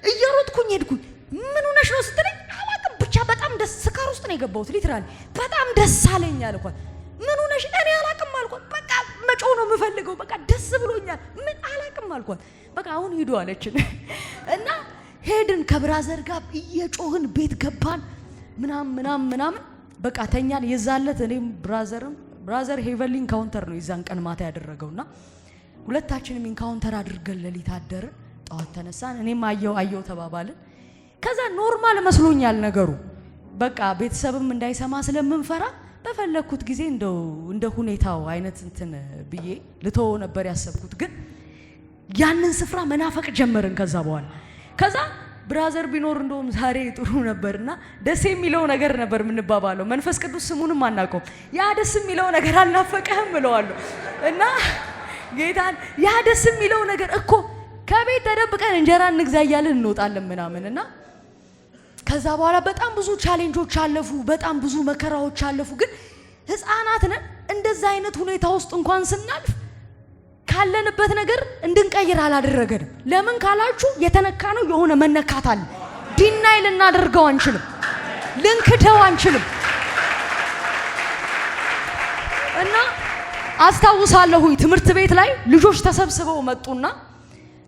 እየሮጥኩኝ ሄድኩኝ። ምን ሆነሽ ነው ስትለኝ አላውቅም፣ ብቻ በጣም ደስ ስካር ውስጥ ነው የገባሁት። ሊትራሊ በጣም ደስ አለኝ አልኳት። ምን ሆነሽ? እኔ አላውቅም አልኳት። በቃ መጮህ ነው የምፈልገው፣ በቃ ደስ ብሎኛል። ምን አላውቅም አልኳት። በቃ አሁን ሂዱ አለችን እና ሄድን። ከብራዘር ጋር እየጮህን ቤት ገባን ምናምን በቃ ተኛን። የዛለት እኔም ብራዘር ሄቨንሊ ኢንካውንተር ነው የዛን ቀን ማታ ያደረገውና ሁለታችንም ኢንካውንተር አድርገን ሌሊት አደርን። ጠዋት ተነሳን። እኔም አየው ተባባልን። ከዛ ኖርማል መስሎኛል ነገሩ። በቃ ቤተሰብም እንዳይሰማ ስለምንፈራ በፈለኩት ጊዜ እንደ ሁኔታው አይነት እንትን ብዬ ልተው ነበር ያሰብኩት። ግን ያንን ስፍራ መናፈቅ ጀመርን። ከዛ ብራዘር ቢኖር እንደውም ዛሬ ጥሩ ነበርና ደስ የሚለው ነገር ነበር የምንባባለው። መንፈስ ቅዱስ ስሙንም አናውቀውም። ያ ደስ የሚለው ነገር አልናፈቀህም እለዋለሁ እና ጌታን ያ ደስ የሚለው ነገር እኮ ከቤት ተደብቀን እንጀራ እንግዛ እያልን እንወጣለን ምናምንና ከዛ በኋላ በጣም ብዙ ቻሌንጆች አለፉ፣ በጣም ብዙ መከራዎች አለፉ። ግን ህፃናት ነን። እንደዛ አይነት ሁኔታ ውስጥ እንኳን ስናልፍ ካለንበት ነገር እንድንቀይር አላደረገንም። ለምን ካላችሁ የተነካነው የሆነ መነካት አለ። ዲናይ ልናደርገው አንችልም፣ ልንክደው አንችልም። እና አስታውሳለሁኝ ትምህርት ቤት ላይ ልጆች ተሰብስበው መጡና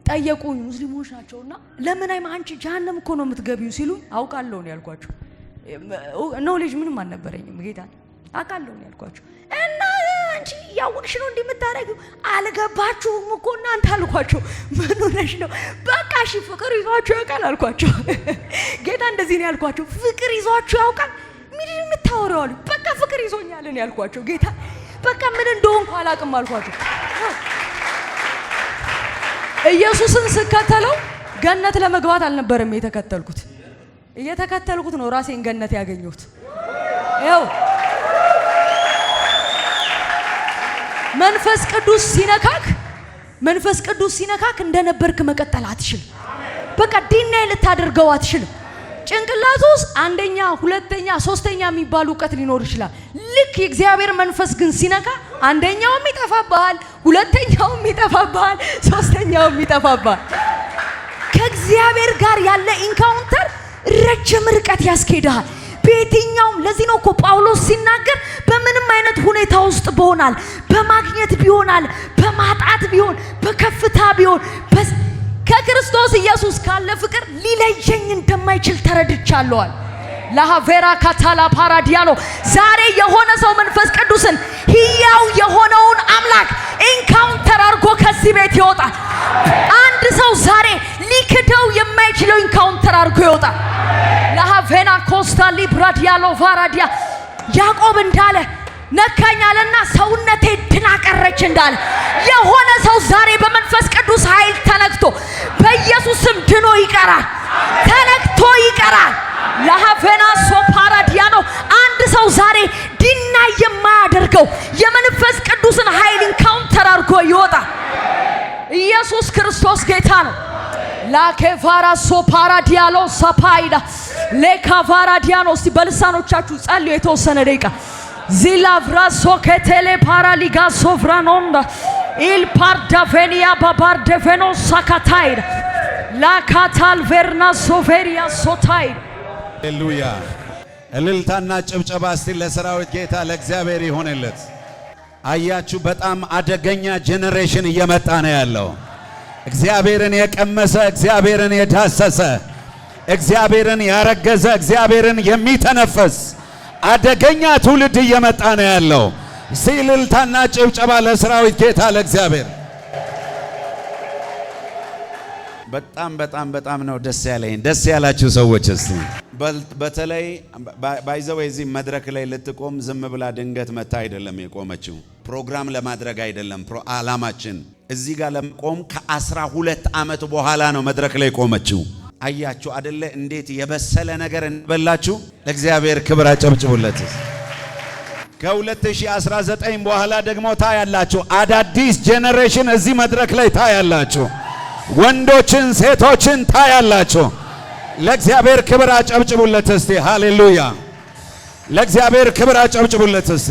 ጠየቁኝ። ሙስሊሞች ናቸውና ለምን አንቺ ጀሃነም እኮ ነው የምትገቢው ሲሉ አውቃለሁ ነው ያልኳቸው። ኖሌጅ ምንም አልነበረኝም ጌታ አውቃለሁ ነው ያልኳቸው። እና አንቺ ያውቅሽ ነው እንደምታረጊው አልገባችሁም እኮ እናንተ አልኳቸው። ምን ሆነሽ ነው? በቃ እሺ ፍቅር ይዟችሁ ያውቃል አልኳቸው። ጌታ እንደዚህ ነው ያልኳቸው። ፍቅር ይዟችሁ ያውቃል? ምን የምታወራው አሉ። በቃ ፍቅር ይዞኛል ነው ያልኳቸው። ጌታ በቃ ምን እንደሆንኩ አላውቅም አልኳቸው። ኢየሱስን ስከተለው ገነት ለመግባት አልነበረም የተከተልኩት። እየተከተልኩት ነው ራሴን ገነት ያገኘሁት። ይኸው መንፈስ ቅዱስ ሲነካክ እንደነበርክ መቀጠል አትችልም። በቃ ዲናይ ልታደርገው አትችልም። ጭንቅላት ውስጥ አንደኛ፣ ሁለተኛ፣ ሶስተኛ የሚባል እውቀት ሊኖር ይችላል። ልክ የእግዚአብሔር መንፈስ ግን ሲነካ አንደኛውም ይጠፋብሃል፣ ሁለተኛውም ይጠፋብሃል፣ ሶስተኛውም ይጠፋብሃል። ከእግዚአብሔር ጋር ያለ ኢንካውንተር ረጅም ርቀት ያስኬድሃል በየትኛውም። ለዚህ ነው እኮ ጳውሎስ ሲናገር በምንም አይነት ሁኔታ ውስጥ ቢሆናል፣ በማግኘት ቢሆናል፣ በማጣት ቢሆን፣ በከፍታ ቢሆን ከክርስቶስ ኢየሱስ ካለ ፍቅር ሊለየኝ እንደማይችል ተረድቻለሁ። ለሃቬራ ካታላ ፓራዲያሎ ዛሬ የሆነ ሰው መንፈስ ቅዱስን ሕያው የሆነውን አምላክ ኢንካውንተር አድርጎ ከዚህ ቤት ይወጣል። አንድ ሰው ዛሬ ሊክደው የማይችለው ኢንካውንተር አድርጎ ይወጣል። ለሃቬና ኮስታ ሊብራዲያሎ ቫራዲያ ያዕቆብ እንዳለ ነካኛለና ሰውነቴ ድና ቀረች እንዳለ የሆነ ሰው ዛሬ በመንፈስ ቅዱስ ኃይል ተነክቶ በኢየሱስም ድኖ ይቀራል፣ ተነክቶ ይቀራል። ለሃቬና ሶፓራዲያኖ አንድ ሰው ዛሬ ዲና የማያደርገው የመንፈስ ቅዱስን ኃይል ኢንካውንተር አድርጎ ይወጣል። ኢየሱስ ክርስቶስ ጌታ ነው። ላኬፋራ ሶፓራ ዲያሎ ሳፓይዳ ለካፋራ ዲያኖ እስቲ በልሳኖቻችሁ ጸልዩ የተወሰነ ደቂቃ ዚላቭራ ሶኬቴሌ ፓራሊጋ ሶፍራኖንዳ ኢል ፓርዳፌኒያ ባባርደፌኖ ሳካታይዳ ላካታል ቨርና ሶፌሪያ ሶታይዳ ሃሌሉያ። እልልታና ጭብጨባ እስቲ ለሰራዊት ጌታ ለእግዚአብሔር ይሆንለት። አያችሁ በጣም አደገኛ ጄኔሬሽን እየመጣ ነው ያለው። እግዚአብሔርን የቀመሰ እግዚአብሔርን የዳሰሰ እግዚአብሔርን ያረገዘ እግዚአብሔርን የሚተነፈስ አደገኛ ትውልድ እየመጣ ነው ያለው። እልልታና ጭብጨባ ለሰራዊት ጌታ ለእግዚአብሔር። በጣም ነው ደስ ያለኝ። ደስ ያላችሁ ሰዎች እስቲ በተለይ ባይዘው እዚህ መድረክ ላይ ልትቆም ዝም ብላ ድንገት መታ አይደለም የቆመችው። ፕሮግራም ለማድረግ አይደለም ዓላማችን። እዚህ ጋር ለመቆም ከ12 ዓመት በኋላ ነው መድረክ ላይ ቆመችው። አያችሁ አይደለ እንዴት የበሰለ ነገር እንበላችሁ። ለእግዚአብሔር ክብር አጨብጭቡለት። ከ2019 በኋላ ደግሞ ታያላችሁ አዳዲስ ጄኔሬሽን እዚህ መድረክ ላይ ታያላችሁ። ወንዶችን ሴቶችን ታያላችሁ። ለእግዚአብሔር ክብር አጨብጭቡለት እስቲ ሃሌሉያ። ለእግዚአብሔር ክብር አጨብጭቡለት እስቲ።